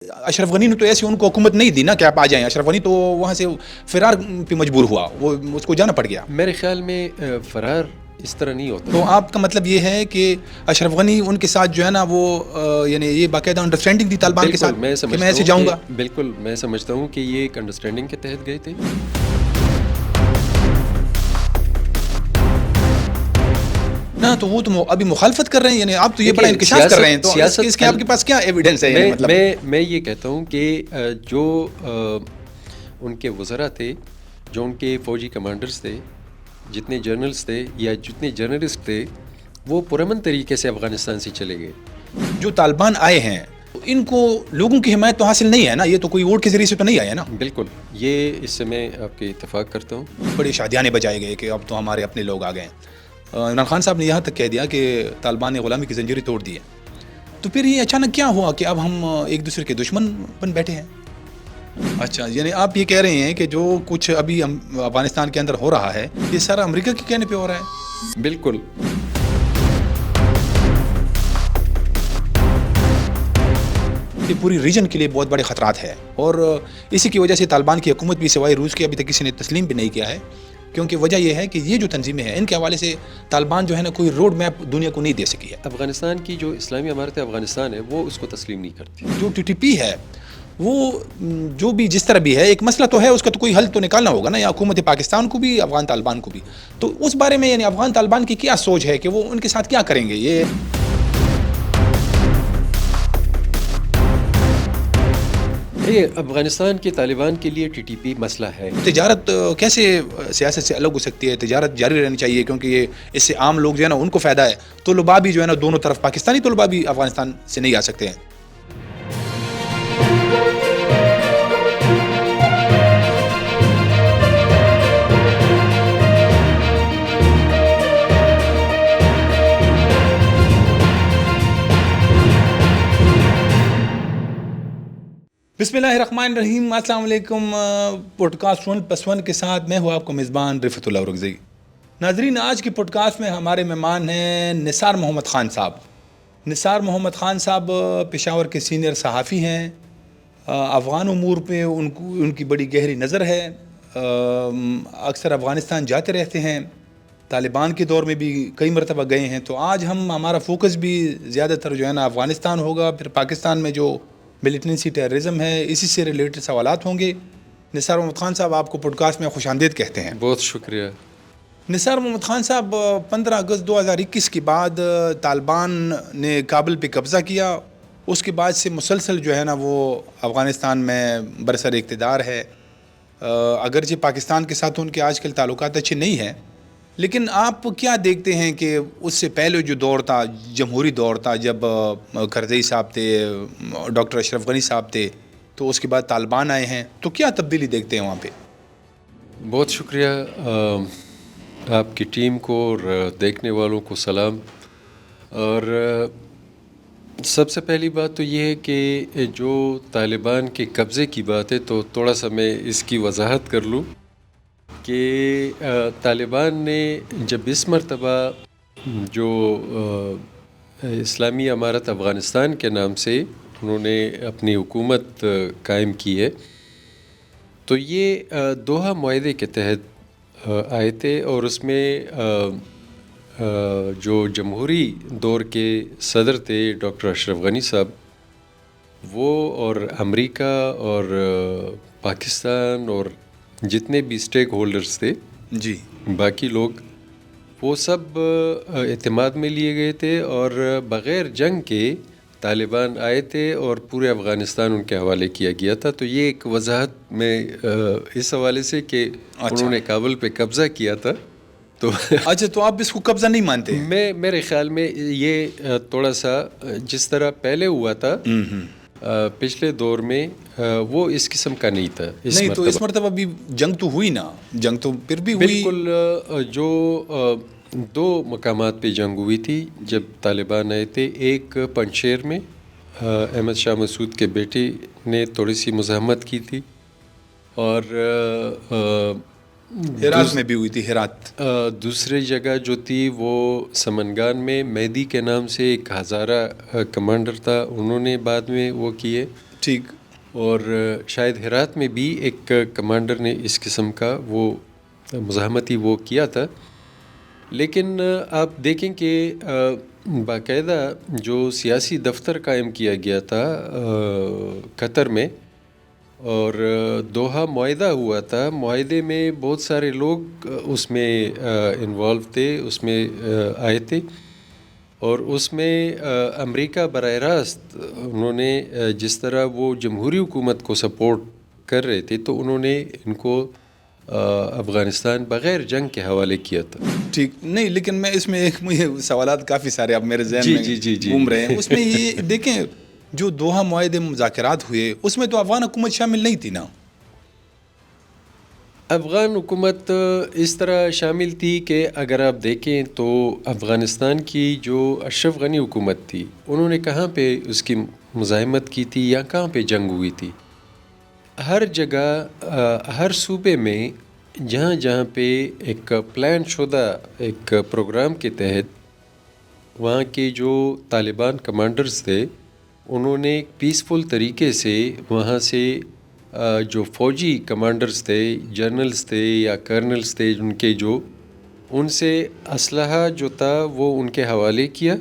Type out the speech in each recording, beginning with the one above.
اشرف غنی نے تو ایسی ان کو حکومت نہیں دی نا کہ آپ آ جائیں. اشرف غنی تو وہاں سے فرار پہ مجبور ہوا, وہ اس کو جانا پڑ گیا. میرے خیال میں فرار اس طرح نہیں ہوتا. تو آپ کا مطلب یہ ہے کہ اشرف غنی ان کے ساتھ جو ہے نا وہ یعنی یہ باقاعدہ انڈرسٹینڈنگ تھی طالبان کے ساتھ کہ میں ایسے جاؤں گا. بالکل میں سمجھتا ہوں کہ یہ ایک انڈرسٹینڈنگ کے تحت گئے تھے. نا تو وہ تو ابھی مخالفت کر رہے ہیں, یعنی آپ تو یہ بڑا انکشاف کر رہے ہیں, تو اس کے آپ کے پاس کیا ایویڈنس ہے؟ میں یہ کہتا ہوں کہ جو ان کے وزراء تھے, جو ان کے فوجی کمانڈرز تھے, جتنے جنرلز تھے یا جتنے جرنلسٹ تھے, وہ پرامن طریقے سے افغانستان سے چلے گئے. جو طالبان آئے ہیں ان کو لوگوں کی حمایت تو حاصل نہیں ہے نا, یہ تو کوئی ووٹ کے ذریعے سے تو نہیں آیا نا. بالکل, یہ اس سے میں آپ کے اتفاق کرتا ہوں. بڑی شادیانے بجائے گئے کہ اب تو ہمارے اپنے لوگ آ گئے ہیں. عمران خان صاحب نے یہاں تک کہہ دیا کہ طالبان نے غلامی کی زنجیریں توڑ دی ہے. تو پھر یہ اچانک کیا ہوا کہ اب ہم ایک دوسرے کے دشمن بن بیٹھے ہیں؟ اچھا, یعنی آپ یہ کہہ رہے ہیں کہ جو کچھ ابھی افغانستان کے اندر ہو رہا ہے یہ سارا امریکہ کے کہنے پہ ہو رہا ہے؟ بالکل. یہ پوری ریجن کے لیے بہت بڑے خطرات ہے, اور اسی کی وجہ سے طالبان کی حکومت بھی سوائے روس کے ابھی تک کسی نے تسلیم بھی نہیں کیا ہے, کیونکہ وجہ یہ ہے کہ یہ جو تنظیمیں ہیں ان کے حوالے سے طالبان جو ہے نا کوئی روڈ میپ دنیا کو نہیں دے سکی ہے. افغانستان کی جو اسلامی امارت افغانستان ہے وہ اس کو تسلیم نہیں کرتی. جو ٹی ٹی پی ہے وہ جو بھی جس طرح بھی ہے ایک مسئلہ تو ہے, اس کا تو کوئی حل تو نکالنا ہوگا نا, یا حکومت پاکستان کو بھی افغان طالبان کو بھی. تو اس بارے میں یعنی افغان طالبان کی کیا سوچ ہے کہ وہ ان کے ساتھ کیا کریں گے؟ یہ افغانستان کے طالبان کے لیے ٹی ٹی پی مسئلہ ہے. تجارت کیسے سیاست سے الگ ہو سکتی ہے؟ تجارت جاری رہنی چاہیے, کیونکہ یہ اس سے عام لوگ جو ہے نا ان کو فائدہ ہے. طلباء بھی جو ہے نا دونوں طرف, پاکستانی طلباء بھی افغانستان سے نہیں آ سکتے ہیں. بسم اللہ الرحمن الرحیم. السلام علیکم. پوڈ کاسٹ 1+1 کے ساتھ میں ہوں آپ کو میزبان رفعت اللہ اورکزئی. ناظرین, آج کی پوڈ کاسٹ میں ہمارے مہمان ہیں نثار محمد خان صاحب. نثار محمد خان صاحب پشاور کے سینئر صحافی ہیں. افغان امور پہ ان کی بڑی گہری نظر ہے. اکثر افغانستان جاتے رہتے ہیں, طالبان کے دور میں بھی کئی مرتبہ گئے ہیں. تو آج ہمارا فوکس بھی زیادہ تر جو ہے نا افغانستان ہوگا, پھر پاکستان میں جو ملیٹنسی ٹیررزم ہے اسی سے ریلیٹڈ سوالات ہوں گے. نثار محمد خان صاحب, آپ کو پوڈ کاسٹ میں خوش آمدید کہتے ہیں. بہت شکریہ. نثار محمد خان صاحب, 15 اگست 2021 کے بعد طالبان نے کابل پہ قبضہ کیا. اس کے بعد سے مسلسل جو ہے نا وہ افغانستان میں برسر اقتدار ہے. اگرچہ پاکستان کے ساتھ ان کے آج کل تعلقات اچھے نہیں ہیں, لیکن آپ کیا دیکھتے ہیں کہ اس سے پہلے جو دور تھا, جمہوری دور تھا, جب کرزئی صاحب تھے, ڈاکٹر اشرف غنی صاحب تھے, تو اس کے بعد طالبان آئے ہیں, تو کیا تبدیلی دیکھتے ہیں وہاں پہ؟ بہت شکریہ آپ کی ٹیم کو اور دیکھنے والوں کو سلام. اور سب سے پہلی بات تو یہ ہے کہ جو طالبان کے قبضے کی بات ہے تو تھوڑا سا میں اس کی وضاحت کر لوں کہ طالبان نے جب اس مرتبہ جو اسلامی امارت افغانستان کے نام سے انہوں نے اپنی حکومت قائم کی ہے, تو یہ دوحہ معاہدے کے تحت آئے تھے. اور اس میں جو جمہوری دور کے صدر تھے ڈاکٹر اشرف غنی صاحب, وہ اور امریکہ اور پاکستان اور جتنے بھی اسٹیک ہولڈرز تھے, جی, باقی لوگ, وہ سب اعتماد میں لیے گئے تھے, اور بغیر جنگ کے طالبان آئے تھے اور پورے افغانستان ان کے حوالے کیا گیا تھا. تو یہ ایک وضاحت میں اس حوالے سے کہ انہوں نے کابل پہ قبضہ کیا تھا. تو اچھا, تو آپ اس کو قبضہ نہیں مانتے؟ میرے خیال میں یہ تھوڑا سا جس طرح پہلے ہوا تھا پچھلے دور میں, وہ اس قسم کا نہیں تھا. نہیں, تو اس مرتبہ بھی جنگ تو ہوئی نا, جنگ تو پھر بھی ہوئی. بالکل, جو 2 مقامات پہ جنگ ہوئی تھی جب طالبان آئے تھے. ایک پنشیر میں احمد شاہ مسعود کے بیٹے نے تھوڑی سی مزاحمت کی تھی, اور ہرات میں بھی ہوئی تھی. ہرات دوسری جگہ جو تھی وہ سمنگان میں مہدی کے نام سے ایک ہزارہ کمانڈر تھا, انہوں نے بعد میں وہ کیے. ٹھیک. اور شاید ہرات میں بھی ایک کمانڈر نے اس قسم کا وہ مزاحمتی وہ کیا تھا. لیکن آپ دیکھیں کہ باقاعدہ جو سیاسی دفتر قائم کیا گیا تھا قطر میں، اور دوحہ معاہدہ ہوا تھا، معاہدے میں بہت سارے لوگ اس میں انوالو تھے، اس میں آئے تھے، اور اس میں امریکہ براہ راست انہوں نے جس طرح وہ جمہوری حکومت کو سپورٹ کر رہے تھے تو انہوں نے ان کو افغانستان بغیر جنگ کے حوالے کیا تھا. ٹھیک. نہیں لیکن میں اس میں ایک مجھے سوالات کافی سارے اب میرے ذہن میں گھوم رہے ہیں. اس میں یہ دیکھیں جو دوحہ معاہدے مذاکرات ہوئے اس میں تو افغان حکومت شامل نہیں تھی نا؟ افغان حکومت اس طرح شامل تھی کہ اگر آپ دیکھیں تو افغانستان کی جو اشرف غنی حکومت تھی انہوں نے کہاں پہ اس کی مزاحمت کی تھی یا کہاں پہ جنگ ہوئی تھی؟ ہر جگہ ہر صوبے میں جہاں جہاں پہ ایک پلان شدہ ایک پروگرام کے تحت وہاں کے جو طالبان کمانڈرز تھے انہوں نے پیسفل طریقے سے وہاں سے جو فوجی کمانڈرز تھے، جنرلز تھے یا کرنلز تھے ان سے اسلحہ جو تھا وہ ان کے حوالے کیا،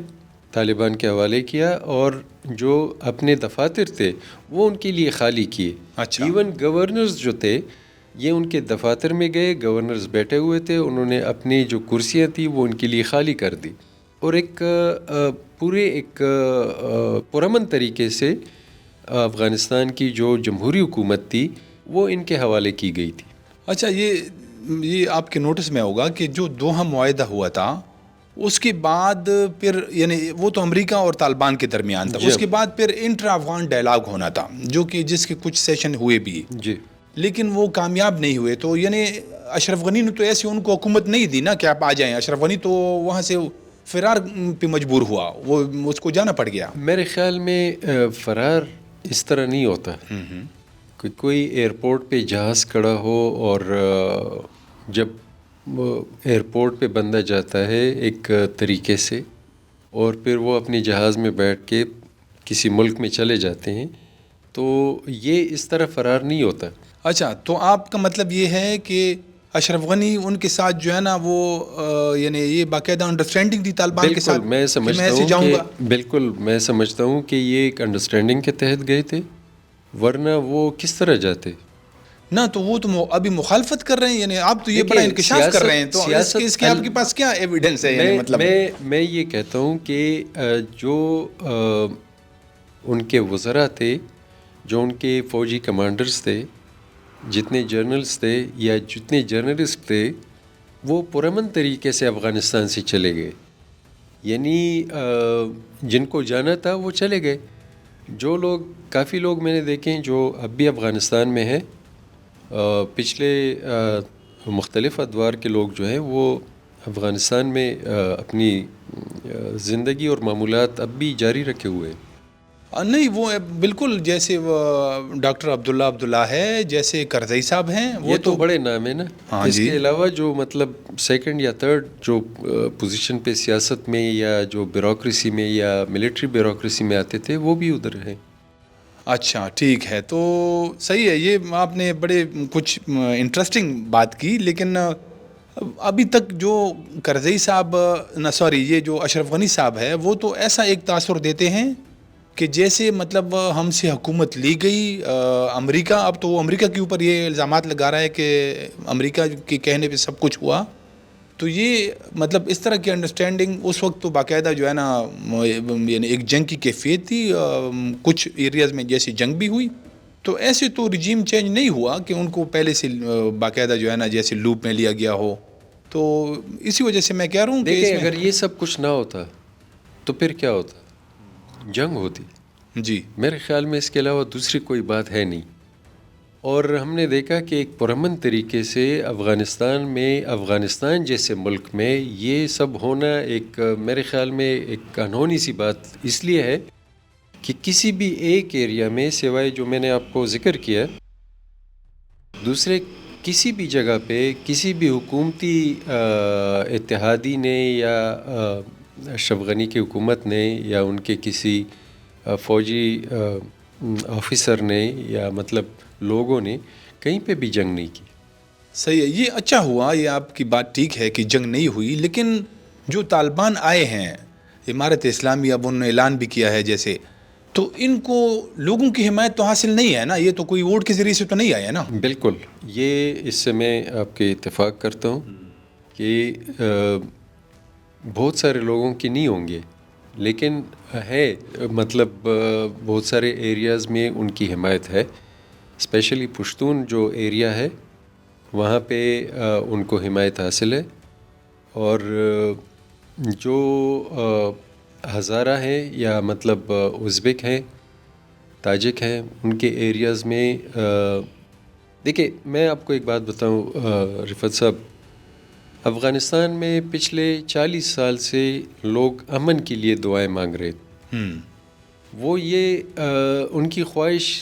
طالبان کے حوالے کیا، اور جو اپنے دفاتر تھے وہ ان کے لیے خالی کیے. اچھا. ایون گورنرز جو تھے یہ ان کے دفاتر میں گئے، گورنرز بیٹھے ہوئے تھے، انہوں نے اپنی جو کرسیاں تھیں وہ ان کے لیے خالی کر دی، اور ایک پرامن طریقے سے افغانستان کی جو جمہوری حکومت تھی وہ ان کے حوالے کی گئی تھی. اچھا، یہ آپ کے نوٹس میں ہوگا کہ جو دوحہ معاہدہ ہوا تھا اس کے بعد پھر یعنی وہ تو امریکہ اور طالبان کے درمیان تھا، اس کے بعد پھر انٹر افغان ڈائلاگ ہونا تھا جو کہ جس کے کچھ سیشن ہوئے بھی، لیکن وہ کامیاب نہیں ہوئے. تو یعنی اشرف غنی نے تو ایسی ان کو حکومت نہیں دی نا کہ آپ آ جائیں. اشرف غنی تو وہاں سے فرار پہ مجبور ہوا، وہ اس کو جانا پڑ گیا. میرے خیال میں فرار اس طرح نہیں ہوتا کہ کوئی ایئرپورٹ پہ جہاز کھڑا ہو اور جب ایئرپورٹ پہ بندہ جاتا ہے ایک طریقے سے اور پھر وہ اپنی جہاز میں بیٹھ کے کسی ملک میں چلے جاتے ہیں تو یہ اس طرح فرار نہیں ہوتا. اچھا، تو آپ کا مطلب یہ ہے کہ اشرف غنی ان کے ساتھ جو ہے نا وہ یعنی یہ باقاعدہ انڈرسٹینڈنگ تھی طالبان کے ساتھ؟ بالکل میں سمجھتا ہوں کہ یہ ایک انڈرسٹینڈنگ کے تحت گئے تھے، ورنہ وہ کس طرح جاتے نہ. تو وہ تو ابھی مخالفت کر رہے ہیں، یعنی آپ تو یہ بڑا انکشاف کر رہے ہیں، تو اس کے آپ کے پاس کیا ایویڈنس ہے؟ مطلب میں یہ کہتا ہوں کہ جو ان کے وزراء تھے، جو ان کے فوجی کمانڈرز تھے، جتنے جنرلز تھے یا جتنے جرنلسٹ تھے، وہ پرامن طریقے سے افغانستان سے چلے گئے. یعنی جن کو جانا تھا وہ چلے گئے. کافی لوگ میں نے دیکھے جو اب بھی افغانستان میں ہیں، پچھلے مختلف ادوار کے لوگ جو ہیں وہ افغانستان میں اپنی زندگی اور معمولات اب بھی جاری رکھے ہوئے ہیں. نہیں، وہ بالکل جیسے ڈاکٹر عبداللہ ہے، جیسے کرزئی صاحب ہیں، وہ تو بڑے نام ہیں نا. اس کے علاوہ جو مطلب سیکنڈ یا تھرڈ جو پوزیشن پہ سیاست میں یا جو بیوروکریسی میں یا ملٹری بیوروکریسی میں آتے تھے وہ بھی ادھر ہیں. اچھا ٹھیک ہے، تو صحیح ہے. یہ آپ نے بڑے کچھ انٹرسٹنگ بات کی، لیکن ابھی تک جو کرزئی صاحب یہ جو اشرف غنی صاحب ہے وہ تو ایسا ایک تاثر دیتے ہیں کہ جیسے مطلب ہم سے حکومت لی گئی امریکہ. اب تو وہ امریکہ کے اوپر یہ الزامات لگا رہا ہے کہ امریکہ کے کہنے پہ سب کچھ ہوا. تو یہ مطلب اس طرح کی انڈرسٹینڈنگ اس وقت تو باقاعدہ جو ہے نا یعنی ایک جنگ کی کیفیت تھی، کچھ ایریاز میں جیسی جنگ بھی ہوئی. تو ایسے تو رجیم چینج نہیں ہوا کہ ان کو پہلے سے باقاعدہ جو ہے نا جیسے لوپ میں لیا گیا ہو. تو اسی وجہ سے میں کہہ رہا ہوں کہ اگر یہ سب کچھ نہ ہوتا تو پھر کیا ہوتا؟ جنگ ہوتی. جی میرے خیال میں اس کے علاوہ دوسری کوئی بات ہے نہیں. اور ہم نے دیکھا کہ ایک پرامن طریقے سے افغانستان جیسے ملک میں یہ سب ہونا ایک میرے خیال میں ایک انہونی سی بات اس لیے ہے کہ کسی بھی ایک ایریا میں سوائے جو میں نے آپ کو ذکر کیا، دوسرے کسی بھی جگہ پہ کسی بھی حکومتی اتحادی نے یا اشرف غنی کی حکومت نے یا ان کے کسی فوجی آفیسر نے یا مطلب لوگوں نے کہیں پہ بھی جنگ نہیں کی. صحیح ہے, یہ اچھا ہوا, یہ آپ کی بات ٹھیک ہے کہ جنگ نہیں ہوئی, لیکن جو طالبان آئے ہیں امارت اسلامی, اب انہوں نے اعلان بھی کیا ہے جیسے, تو ان کو لوگوں کی حمایت تو حاصل نہیں ہے نا, یہ تو کوئی ووٹ کے ذریعے سے تو نہیں آیا نا. بالکل, یہ اس سے میں آپ کے اتفاق کرتا ہوں کہ بہت سارے لوگوں کی نہیں ہوں گے, لیکن ہے مطلب بہت سارے ایریاز میں ان کی حمایت ہے. اسپیشلی پشتون جو ایریا ہے وہاں پہ ان کو حمایت حاصل ہے, اور جو ہزارہ ہیں یا مطلب ازبک ہیں, تاجک ہیں, ان کے ایریاز میں دیکھیں میں آپ کو ایک بات بتاؤں رفعت صاحب, افغانستان میں پچھلے 40 سال سے لوگ امن کے لیے دعائیں مانگ رہے تھے. وہ یہ ان کی خواہش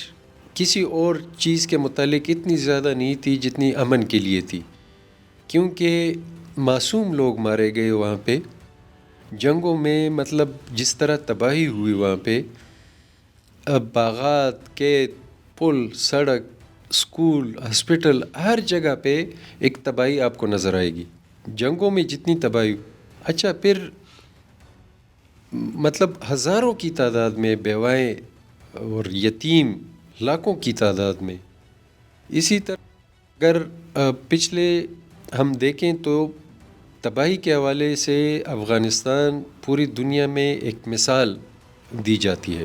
کسی اور چیز کے متعلق اتنی زیادہ نہیں تھی جتنی امن کے لیے تھی, کیونکہ معصوم لوگ مارے گئے وہاں پہ جنگوں میں. مطلب جس طرح تباہی ہوئی وہاں پہ, باغات, کھیت, پل, سڑک, اسکول, ہاسپٹل, ہر جگہ پہ ایک تباہی آپ کو نظر آئے گی. جنگوں میں جتنی تباہی, اچھا پھر مطلب ہزاروں کی تعداد میں بیوائیں اور یتیم لاکھوں کی تعداد میں. اسی طرح اگر پچھلے ہم دیکھیں تو تباہی کے حوالے سے افغانستان پوری دنیا میں ایک مثال دی جاتی ہے.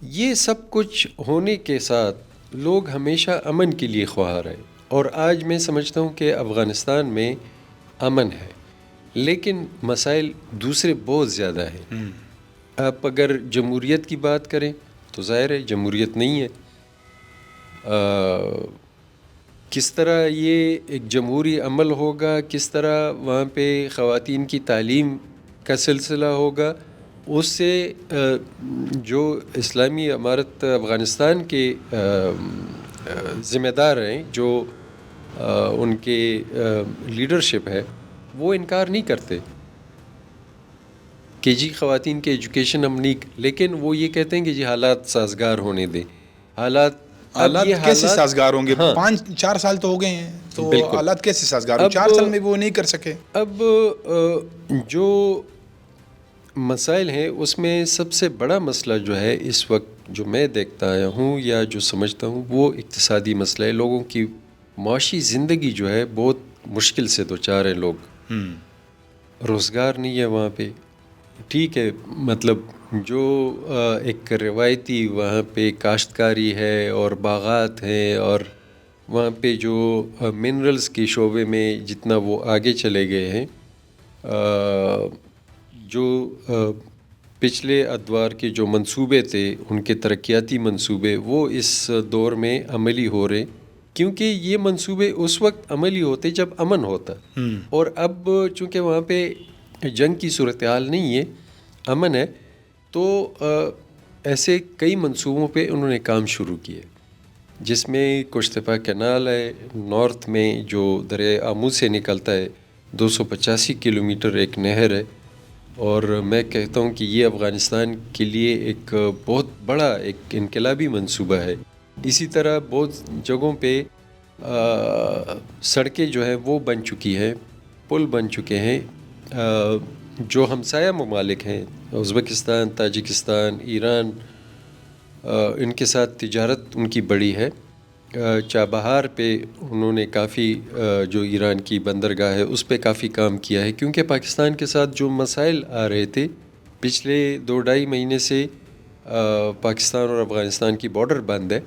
یہ سب کچھ ہونے کے ساتھ لوگ ہمیشہ امن کے لیے خواہاں رہے, اور آج میں سمجھتا ہوں کہ افغانستان میں امن ہے, لیکن مسائل دوسرے بہت زیادہ ہیں. آپ اگر جمہوریت کی بات کریں تو ظاہر ہے جمہوریت نہیں ہے. کس طرح یہ ایک جمہوری عمل ہوگا, کس طرح وہاں پہ خواتین کی تعلیم کا سلسلہ ہوگا, اس سے جو اسلامی امارت افغانستان کے ذمہ دار ہیں, جو ان کے لیڈرشپ ہے, وہ انکار نہیں کرتے کہ جی خواتین کے ایجوکیشن ہم نہیں, لیکن وہ یہ کہتے ہیں کہ جی حالات سازگار ہونے دیں. حالات کیسے سازگار ہوں گے؟ ہاں 5-4 سال تو ہو گئے ہیں, تو بالکل. حالات کیسے سازگار ہوں؟ 4 سال میں وہ نہیں کر سکے. اب جو مسائل ہیں اس میں سب سے بڑا مسئلہ جو ہے اس وقت جو میں دیکھتا آیا ہوں یا جو سمجھتا ہوں, وہ اقتصادی مسئلہ ہے. لوگوں کی معاشی زندگی جو ہے بہت مشکل سے دوچار ہیں لوگ. روزگار نہیں ہے وہاں پہ. ٹھیک ہے, مطلب جو ایک روایتی وہاں پہ کاشتکاری ہے اور باغات ہیں, اور وہاں پہ جو منرلز کے شعبے میں جتنا وہ آگے چلے گئے ہیں, جو پچھلے ادوار کے جو منصوبے تھے ان کے ترقیاتی منصوبے, وہ اس دور میں عملی ہو رہے, کیونکہ یہ منصوبے اس وقت عملی ہوتے جب امن ہوتا. اور اب چونکہ وہاں پہ جنگ کی صورتحال نہیں ہے, امن ہے, تو ایسے کئی منصوبوں پہ انہوں نے کام شروع کیے, جس میں کشتفا کینال ہے نارتھ میں جو دریائے آمو سے نکلتا ہے, 285 کلومیٹر ایک نہر ہے, اور میں کہتا ہوں کہ یہ افغانستان کے لیے ایک بہت بڑا ایک انقلابی منصوبہ ہے. اسی طرح بہت جگہوں پہ سڑکیں جو ہیں وہ بن چکی ہیں, پل بن چکے ہیں. جو ہمسایہ ممالک ہیں ازبکستان, تاجکستان, ایران, ان کے ساتھ تجارت ان کی بڑی ہے. چابہار پہ انہوں نے کافی جو ایران کی بندرگاہ ہے اس پہ کافی کام کیا ہے, کیونکہ پاکستان کے ساتھ جو مسائل آ رہے تھے پچھلے 2-2.5 مہینے سے, پاکستان اور افغانستان کی بارڈر بند ہے,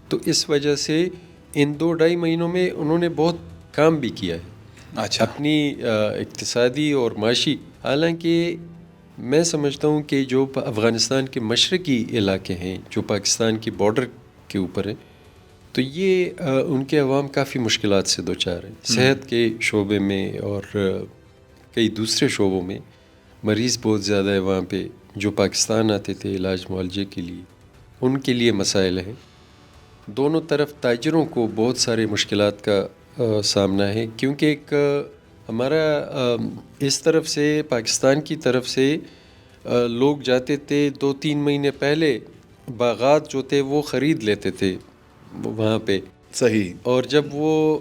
تو اس وجہ سے ان 2-2.5 مہینوں میں انہوں نے بہت کام بھی کیا ہے. اچھا, اپنی اقتصادی اور معاشی. حالانکہ میں سمجھتا ہوں کہ جو افغانستان کے مشرقی علاقے ہیں جو پاکستان کی بارڈر کے اوپر ہیں, تو یہ ان کے عوام کافی مشکلات سے دوچار ہیں. صحت کے شعبے میں اور کئی دوسرے شعبوں میں مریض بہت زیادہ ہے وہاں پہ, جو پاکستان آتے تھے علاج معالجے کے لیے, ان کے لیے مسائل ہیں. دونوں طرف تاجروں کو بہت سارے مشکلات کا سامنا ہے, کیونکہ ایک ہمارا اس طرف سے پاکستان کی طرف سے لوگ جاتے تھے 2-3 مہینے پہلے باغات جو تھے وہ خرید لیتے تھے وہاں پہ. صحیح. اور جب وہ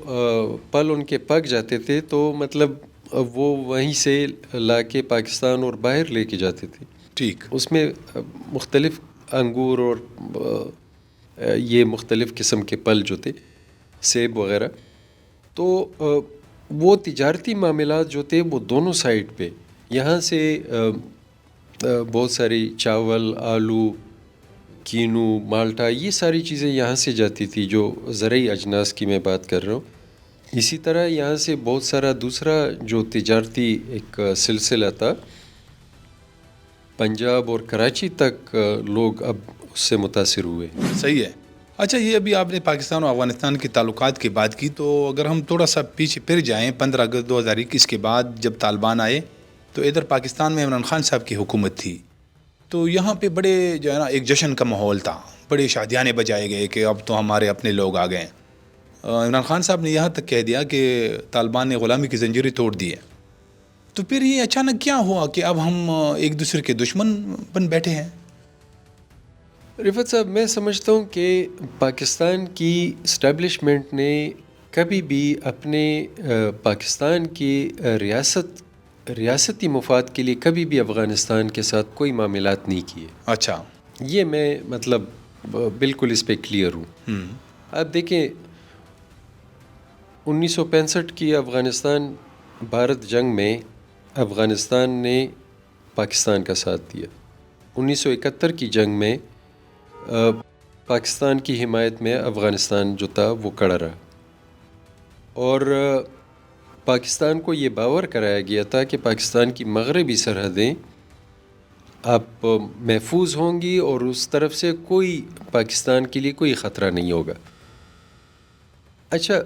پھل ان کے پک جاتے تھے تو مطلب وہ وہیں سے لا کے پاکستان اور باہر لے کے جاتے تھے. ٹھیک. اس میں مختلف انگور اور یہ مختلف قسم کے پھل جو تھے سیب وغیرہ. تو وہ تجارتی معاملات جو تھے وہ دونوں سائڈ پہ یہاں سے بہت ساری چاول، آلو، کینو، مالٹا، یہ ساری چیزیں یہاں سے جاتی تھی جو زرعی اجناس کی میں بات کر رہا ہوں. اسی طرح یہاں سے بہت سارا دوسرا جو تجارتی ایک سلسلہ تھا پنجاب اور کراچی تک لوگ اب اس سے متاثر ہوئے. صحیح ہے. اچھا، یہ ابھی آپ نے پاکستان اور افغانستان کے تعلقات کی بات کی، تو اگر ہم تھوڑا سا پیچھے پھر جائیں 15 اگست 2021 کے بعد جب طالبان آئے تو ادھر پاکستان میں عمران خان صاحب کی حکومت تھی، تو یہاں پہ بڑے جو ہے نا ایک جشن کا ماحول تھا، بڑے شادیانے بجائے گئے کہ اب تو ہمارے اپنے لوگ آ گئے. عمران خان صاحب نے یہاں تک کہہ دیا کہ طالبان نے غلامی کی زنجیریں توڑ دی ہے. تو پھر یہ اچانک کیا ہوا کہ اب ہم ایک دوسرے کے دشمن بن بیٹھے ہیں؟ رفت صاحب، میں سمجھتا ہوں کہ پاکستان کی اسٹیبلشمنٹ نے کبھی بھی اپنے پاکستان کی ریاستی مفاد کے لیے کبھی بھی افغانستان کے ساتھ کوئی معاملات نہیں کیے. اچھا. یہ میں مطلب بالکل اس پہ کلیئر ہوں. آپ دیکھیں 1965 کی افغانستان بھارت جنگ میں افغانستان نے پاکستان کا ساتھ دیا. 1971 کی جنگ میں پاکستان کی حمایت میں افغانستان جو تھا وہ کھڑا رہا، اور پاکستان کو یہ باور کرایا گیا تھا کہ پاکستان کی مغربی سرحدیں اب محفوظ ہوں گی اور اس طرف سے کوئی پاکستان کے لیے کوئی خطرہ نہیں ہوگا. اچھا،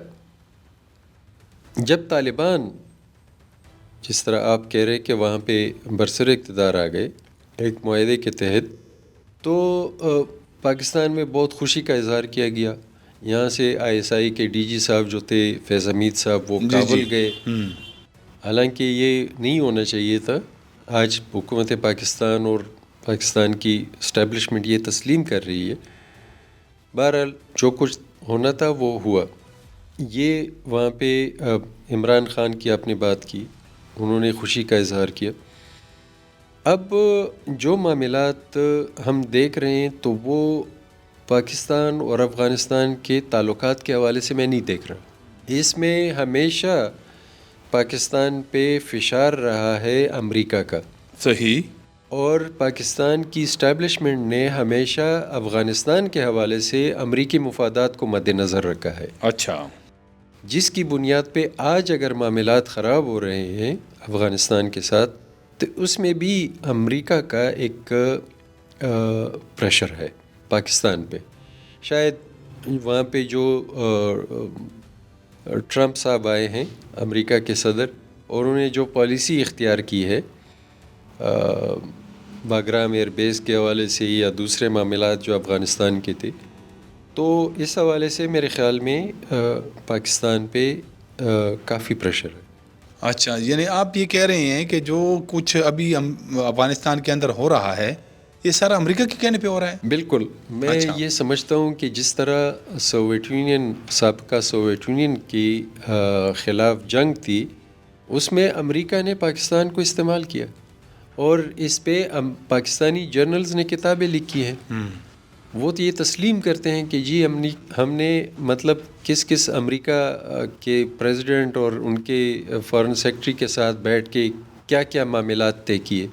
جب طالبان جس طرح آپ کہہ رہے کہ وہاں پہ برسر اقتدار آ گئے ایک معاہدے کے تحت، تو پاکستان میں بہت خوشی کا اظہار کیا گیا. یہاں سے ISI کے DG صاحب جو تھے فیض حمید صاحب وہ کابل گئے. حالانکہ یہ نہیں ہونا چاہیے تھا. آج حکومت پاکستان اور پاکستان کی اسٹیبلشمنٹ یہ تسلیم کر رہی ہے. بہرحال جو کچھ ہونا تھا وہ ہوا. یہ وہاں پہ عمران خان کی آپ نے بات کی، انہوں نے خوشی کا اظہار کیا. اب جو معاملات ہم دیکھ رہے ہیں تو وہ پاکستان اور افغانستان کے تعلقات کے حوالے سے میں نہیں دیکھ رہا. اس میں ہمیشہ پاکستان پہ فشار رہا ہے امریکہ کا. صحیح. اور پاکستان کی اسٹیبلشمنٹ نے ہمیشہ افغانستان کے حوالے سے امریکی مفادات کو مد نظر رکھا ہے. اچھا. جس کی بنیاد پہ آج اگر معاملات خراب ہو رہے ہیں افغانستان کے ساتھ تو اس میں بھی امریکہ کا ایک پریشر ہے پاکستان پہ. شاید وہاں پہ جو ٹرمپ صاحب آئے ہیں امریکہ کے صدر، اور انہوں نے جو پالیسی اختیار کی ہے باگرام ایئر بیس کے حوالے سے یا دوسرے معاملات جو افغانستان کے تھے، تو اس حوالے سے میرے خیال میں پاکستان پہ کافی پریشر ہے. اچھا، یعنی آپ یہ کہہ رہے ہیں کہ جو کچھ ابھی افغانستان کے اندر ہو رہا ہے یہ سارا امریکہ کے کہنے پہ ہو رہا ہے؟ بالکل. میں یہ سمجھتا ہوں کہ جس طرح سابقہ سوویت یونین کی خلاف جنگ تھی، اس میں امریکہ نے پاکستان کو استعمال کیا، اور اس پہ پاکستانی جرنلز نے کتابیں لکھی ہیں. وہ تو یہ تسلیم کرتے ہیں کہ جی ہم نے مطلب کس امریکہ کے پریزیڈنٹ اور ان کے فارن سیکرٹری کے ساتھ بیٹھ کے کیا کیا معاملات طے کیے،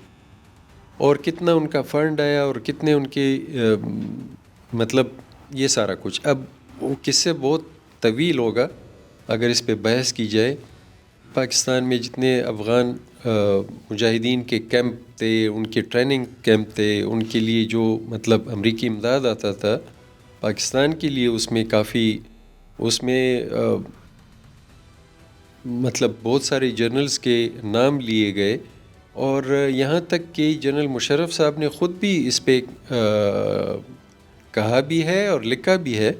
اور کتنا ان کا فنڈ آیا، اور کتنے ان کے مطلب یہ سارا کچھ. اب وہ قصے بہت طویل ہوگا اگر اس پہ بحث کی جائے. پاکستان میں جتنے افغان مجاہدین کے کیمپ تھے، ان کے ٹریننگ کیمپ تھے، ان کے لیے جو مطلب امریکی امداد آتا تھا پاکستان کے لیے، اس میں کافی مطلب بہت سارے جرنلز کے نام لیے گئے. اور یہاں تک کہ جنرل مشرف صاحب نے خود بھی اس پہ کہا بھی ہے اور لکھا بھی ہے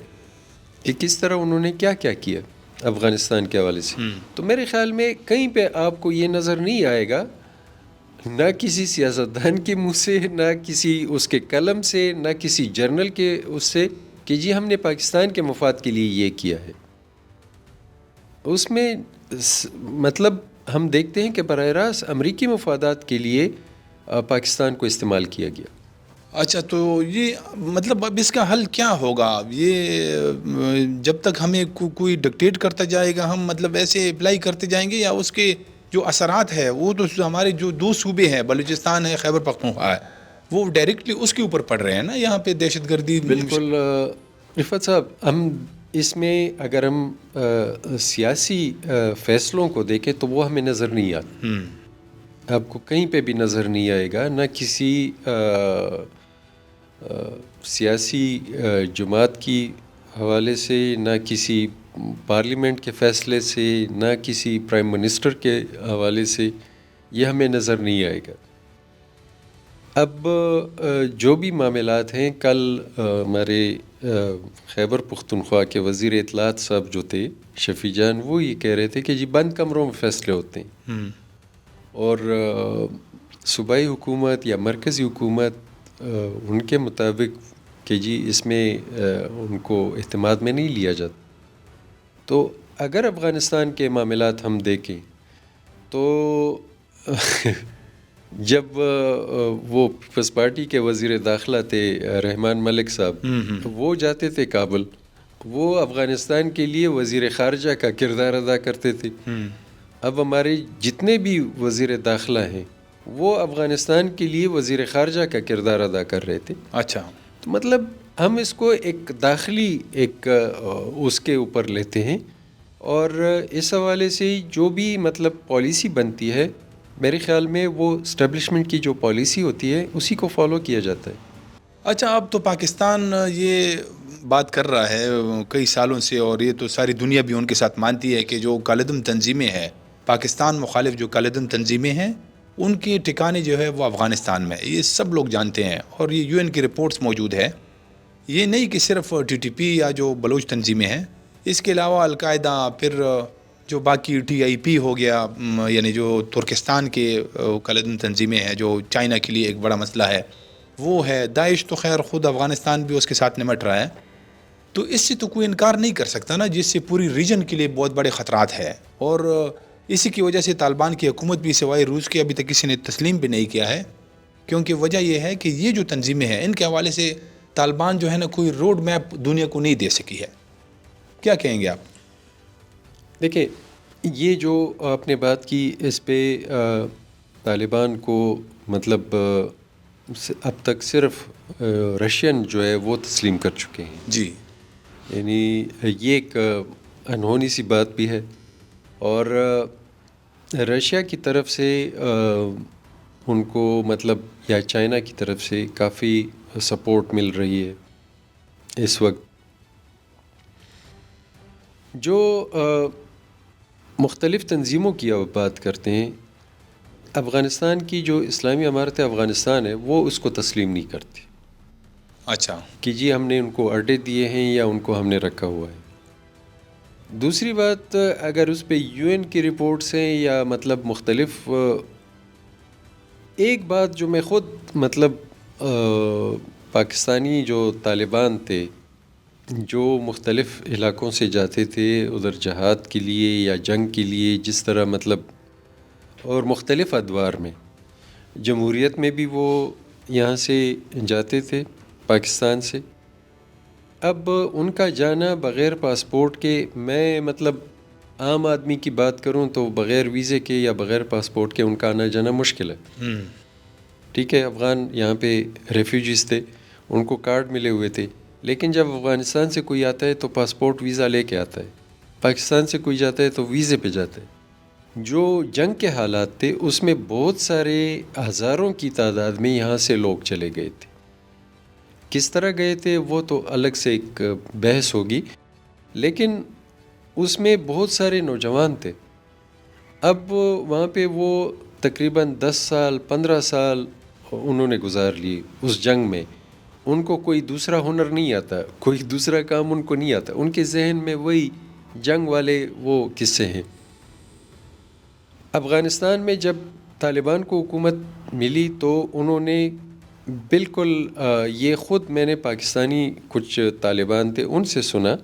کہ کس طرح انہوں نے کیا کیا کیا افغانستان کے حوالے سے. تو میرے خیال میں کہیں پہ آپ کو یہ نظر نہیں آئے گا، نہ کسی سیاستدان کے منہ سے، نہ کسی اس کے قلم سے، نہ کسی جرنل کے اس سے کہ جی ہم نے پاکستان کے مفاد کے لیے یہ کیا ہے. اس میں مطلب ہم دیکھتے ہیں کہ براہ راست امریکی مفادات کے لیے پاکستان کو استعمال کیا گیا. اچھا، تو یہ مطلب اب اس کا حل کیا ہوگا؟ یہ جب تک ہمیں کوئی ڈکٹیٹ کرتا جائے گا ہم مطلب ایسے اپلائی کرتے جائیں گے، یا اس کے جو اثرات ہے وہ تو ہمارے جو 2 صوبے ہیں، بلوچستان ہے، خیبر پختونخوا ہے، وہ ڈائریکٹلی اس کے اوپر پڑ رہے ہیں نا یہاں پہ دہشت گردی. بالکل رفت صاحب، ہم اس میں اگر ہم سیاسی فیصلوں کو دیکھیں تو وہ ہمیں نظر نہیں آتا. آپ کو کہیں پہ بھی نظر نہیں آئے گا، نہ کسی سیاسی جماعت کی حوالے سے، نہ کسی پارلیمنٹ کے فیصلے سے، نہ کسی پرائم منسٹر کے حوالے سے یہ ہمیں نظر نہیں آئے گا. اب جو بھی معاملات ہیں، کل ہمارے خیبر پختونخوا کے وزیر اطلاعات صاحب جو تھے شفیع جان، وہ یہ کہہ رہے تھے کہ جی بند کمروں میں فیصلے ہوتے ہیں، اور صوبائی حکومت یا مرکزی حکومت ان کے مطابق کہ جی اس میں ان کو اعتماد میں نہیں لیا جاتا. تو اگر افغانستان کے معاملات ہم دیکھیں تو جب وہ پیپلز پارٹی کے وزیر داخلہ تھے رحمان ملک صاحب، وہ جاتے تھے کابل، وہ افغانستان کے لیے وزیر خارجہ کا کردار ادا کرتے تھے. اب ہمارے جتنے بھی وزیر داخلہ ہیں وہ افغانستان کے لیے وزیر خارجہ کا کردار ادا کر رہے تھے. اچھا، تو مطلب ہم اس کو ایک داخلی ایک اس کے اوپر لیتے ہیں، اور اس حوالے سے جو بھی مطلب پالیسی بنتی ہے میرے خیال میں وہ اسٹیبلشمنٹ کی جو پالیسی ہوتی ہے اسی کو فالو کیا جاتا ہے. اچھا، اب تو پاکستان یہ بات کر رہا ہے کئی سالوں سے، اور یہ تو ساری دنیا بھی ان کے ساتھ مانتی ہے کہ جو کالعدم تنظیمیں ہیں، پاکستان مخالف جو کالعدم تنظیمیں ہیں، ان کے ٹھکانے جو ہے وہ افغانستان میں، یہ سب لوگ جانتے ہیں، اور یہ یو این کی رپورٹس موجود ہے. یہ نہیں کہ صرف ٹی ٹی پی یا جو بلوچ تنظیمیں ہیں، اس کے علاوہ القاعدہ، پھر جو باقی ٹی آئی پی ہو گیا، یعنی جو ترکستان کے کالعدم تنظیمیں ہیں جو چائنا کے لیے ایک بڑا مسئلہ ہے، وہ ہے داعش. تو خیر خود افغانستان بھی اس کے ساتھ نمٹ رہا ہے، تو اس سے تو کوئی انکار نہیں کر سکتا نا، جس سے پوری ریجن کے لیے بہت بڑے خطرات ہیں. اور اسی کی وجہ سے طالبان کی حکومت بھی سوائے روس کے ابھی تک کسی نے تسلیم بھی نہیں کیا ہے، کیونکہ وجہ یہ ہے کہ یہ جو تنظیمیں ہیں ان کے حوالے سے طالبان جو ہے نا کوئی روڈ میپ دنیا کو نہیں دے سکی ہے. کیا کہیں گے آپ؟ دیکھیں، یہ جو آپ نے بات کی اس پہ طالبان کو مطلب اب تک صرف رشین جو ہے وہ تسلیم کر چکے ہیں. جی، یعنی یہ ایک انہونی سی بات بھی ہے، اور رشیا کی طرف سے ان کو مطلب یا چائنا کی طرف سے کافی سپورٹ مل رہی ہے اس وقت. جو مختلف تنظیموں کی آپ بات کرتے ہیں، افغانستان کی جو اسلامی امارت افغانستان ہے وہ اس کو تسلیم نہیں کرتی. اچھا، کہ جی ہم نے ان کو اڈے دیے ہیں یا ان کو ہم نے رکھا ہوا ہے. دوسری بات، اگر اس پہ یو این کی رپورٹس ہیں یا مطلب مختلف، ایک بات جو میں خود مطلب پاکستانی جو طالبان تھے جو مختلف علاقوں سے جاتے تھے ادھر جہاد کے لیے یا جنگ کے لیے، جس طرح مطلب اور مختلف ادوار میں، جمہوریت میں بھی وہ یہاں سے جاتے تھے پاکستان سے. اب ان کا جانا بغیر پاسپورٹ کے، میں مطلب عام آدمی کی بات کروں تو بغیر ویزے کے یا بغیر پاسپورٹ کے ان کا آنا جانا مشکل ہے. ٹھیک ہے، افغان یہاں پہ ریفیوجیز تھے، ان کو کارڈ ملے ہوئے تھے، لیکن جب افغانستان سے کوئی آتا ہے تو پاسپورٹ ویزا لے کے آتا ہے، پاکستان سے کوئی جاتا ہے تو ویزے پہ جاتا ہے. جو جنگ کے حالات تھے اس میں بہت سارے ہزاروں کی تعداد میں یہاں سے لوگ چلے گئے تھے. کس طرح گئے تھے وہ تو الگ سے ایک بحث ہوگی، لیکن اس میں بہت سارے نوجوان تھے. اب وہاں پہ وہ تقریباً 10 سال 15 سال انہوں نے گزار لیے اس جنگ میں. ان کو کوئی دوسرا ہنر نہیں آتا، کوئی دوسرا کام ان کو نہیں آتا، ان کے ذہن میں وہی جنگ والے وہ قصے ہیں. افغانستان میں جب طالبان کو حکومت ملی تو انہوں نے بالکل یہ خود میں نے پاکستانی کچھ طالبان تھے ان سے سنا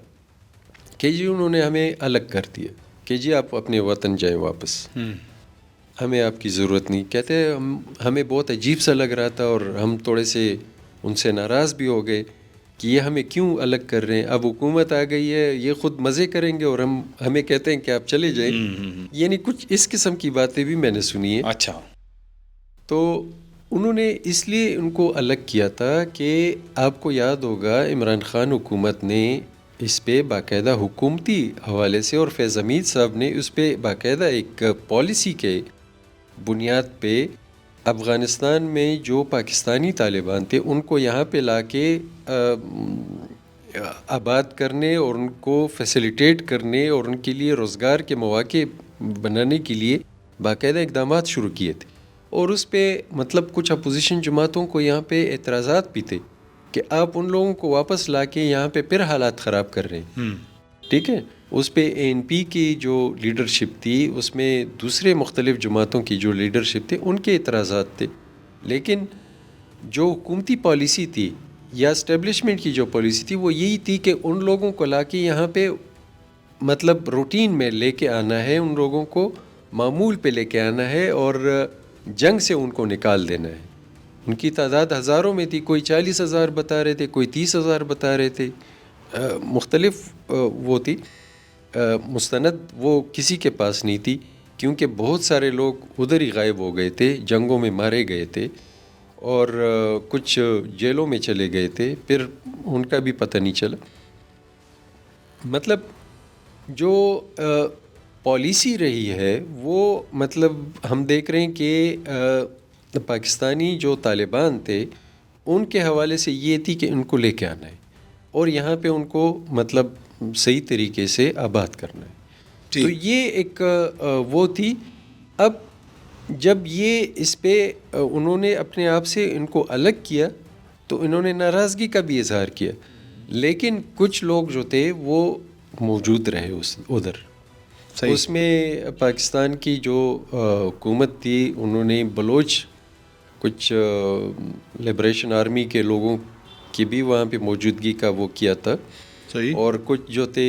کہ جی انہوں نے ہمیں الگ کر دیا کہ جی آپ اپنے وطن جائیں واپس، ہمیں آپ کی ضرورت نہیں. کہتے ہمیں بہت عجیب سا لگ رہا تھا اور ہم تھوڑے سے ان سے ناراض بھی ہو گئے کہ یہ ہمیں کیوں الگ کر رہے ہیں. اب حکومت آ گئی ہے، یہ خود مزے کریں گے اور ہمیں کہتے ہیں کہ آپ چلے جائیں. یعنی کچھ اس قسم کی باتیں بھی میں نے سنی ہیں. اچھا. تو انہوں نے اس لیے ان کو الگ کیا تھا کہ آپ کو یاد ہوگا عمران خان حکومت نے اس پہ باقاعدہ حکومتی حوالے سے اور فیض حمید صاحب نے اس پہ باقاعدہ ایک پالیسی کے بنیاد پہ افغانستان میں جو پاکستانی طالبان تھے ان کو یہاں پہ لا کے آباد کرنے اور ان کو فیسیلیٹیٹ کرنے اور ان کے لیے روزگار کے مواقع بنانے کے لیے باقاعدہ اقدامات شروع کیے تھے. اور اس پہ مطلب کچھ اپوزیشن جماعتوں کو یہاں پہ اعتراضات بھی تھے کہ آپ ان لوگوں کو واپس لا کے یہاں پہ پھر حالات خراب کر رہے ہیں. ٹھیک ہے. اس پہ ANP کی جو لیڈرشپ تھی اس میں دوسرے مختلف جماعتوں کی جو لیڈرشپ تھی ان کے اعتراضات تھے. لیکن جو حکومتی پالیسی تھی یا اسٹیبلشمنٹ کی جو پالیسی تھی وہ یہی تھی کہ ان لوگوں کو لا کے یہاں پہ مطلب روٹین میں لے کے آنا ہے، ان لوگوں کو معمول پہ لے کے آنا ہے اور جنگ سے ان کو نکال دینا ہے. ان کی تعداد ہزاروں میں تھی، کوئی 40,000 بتا رہے تھے، کوئی 30,000 بتا رہے تھے. مختلف وہ تھی مستند، وہ کسی کے پاس نہیں تھی کیونکہ بہت سارے لوگ ادھر ہی غائب ہو گئے تھے، جنگوں میں مارے گئے تھے اور کچھ جیلوں میں چلے گئے تھے، پھر ان کا بھی پتہ نہیں چلا. مطلب جو پالیسی رہی ہے وہ مطلب ہم دیکھ رہے ہیں کہ پاکستانی جو طالبان تھے ان کے حوالے سے یہ تھی کہ ان کو لے کے آنا ہے اور یہاں پہ ان کو مطلب صحیح طریقے سے آباد کرنا ہے. تو یہ ایک وہ تھی. اب جب یہ اس پہ انہوں نے اپنے آپ سے ان کو الگ کیا تو انہوں نے ناراضگی کا بھی اظہار کیا، لیکن کچھ لوگ جو تھے وہ موجود رہے ادھر. اس میں پاکستان کی جو حکومت تھی انہوں نے بلوچ کچھ لبریشن آرمی کے لوگوں کی بھی وہاں پہ موجودگی کا وہ کیا تھا. اور کچھ جو تھے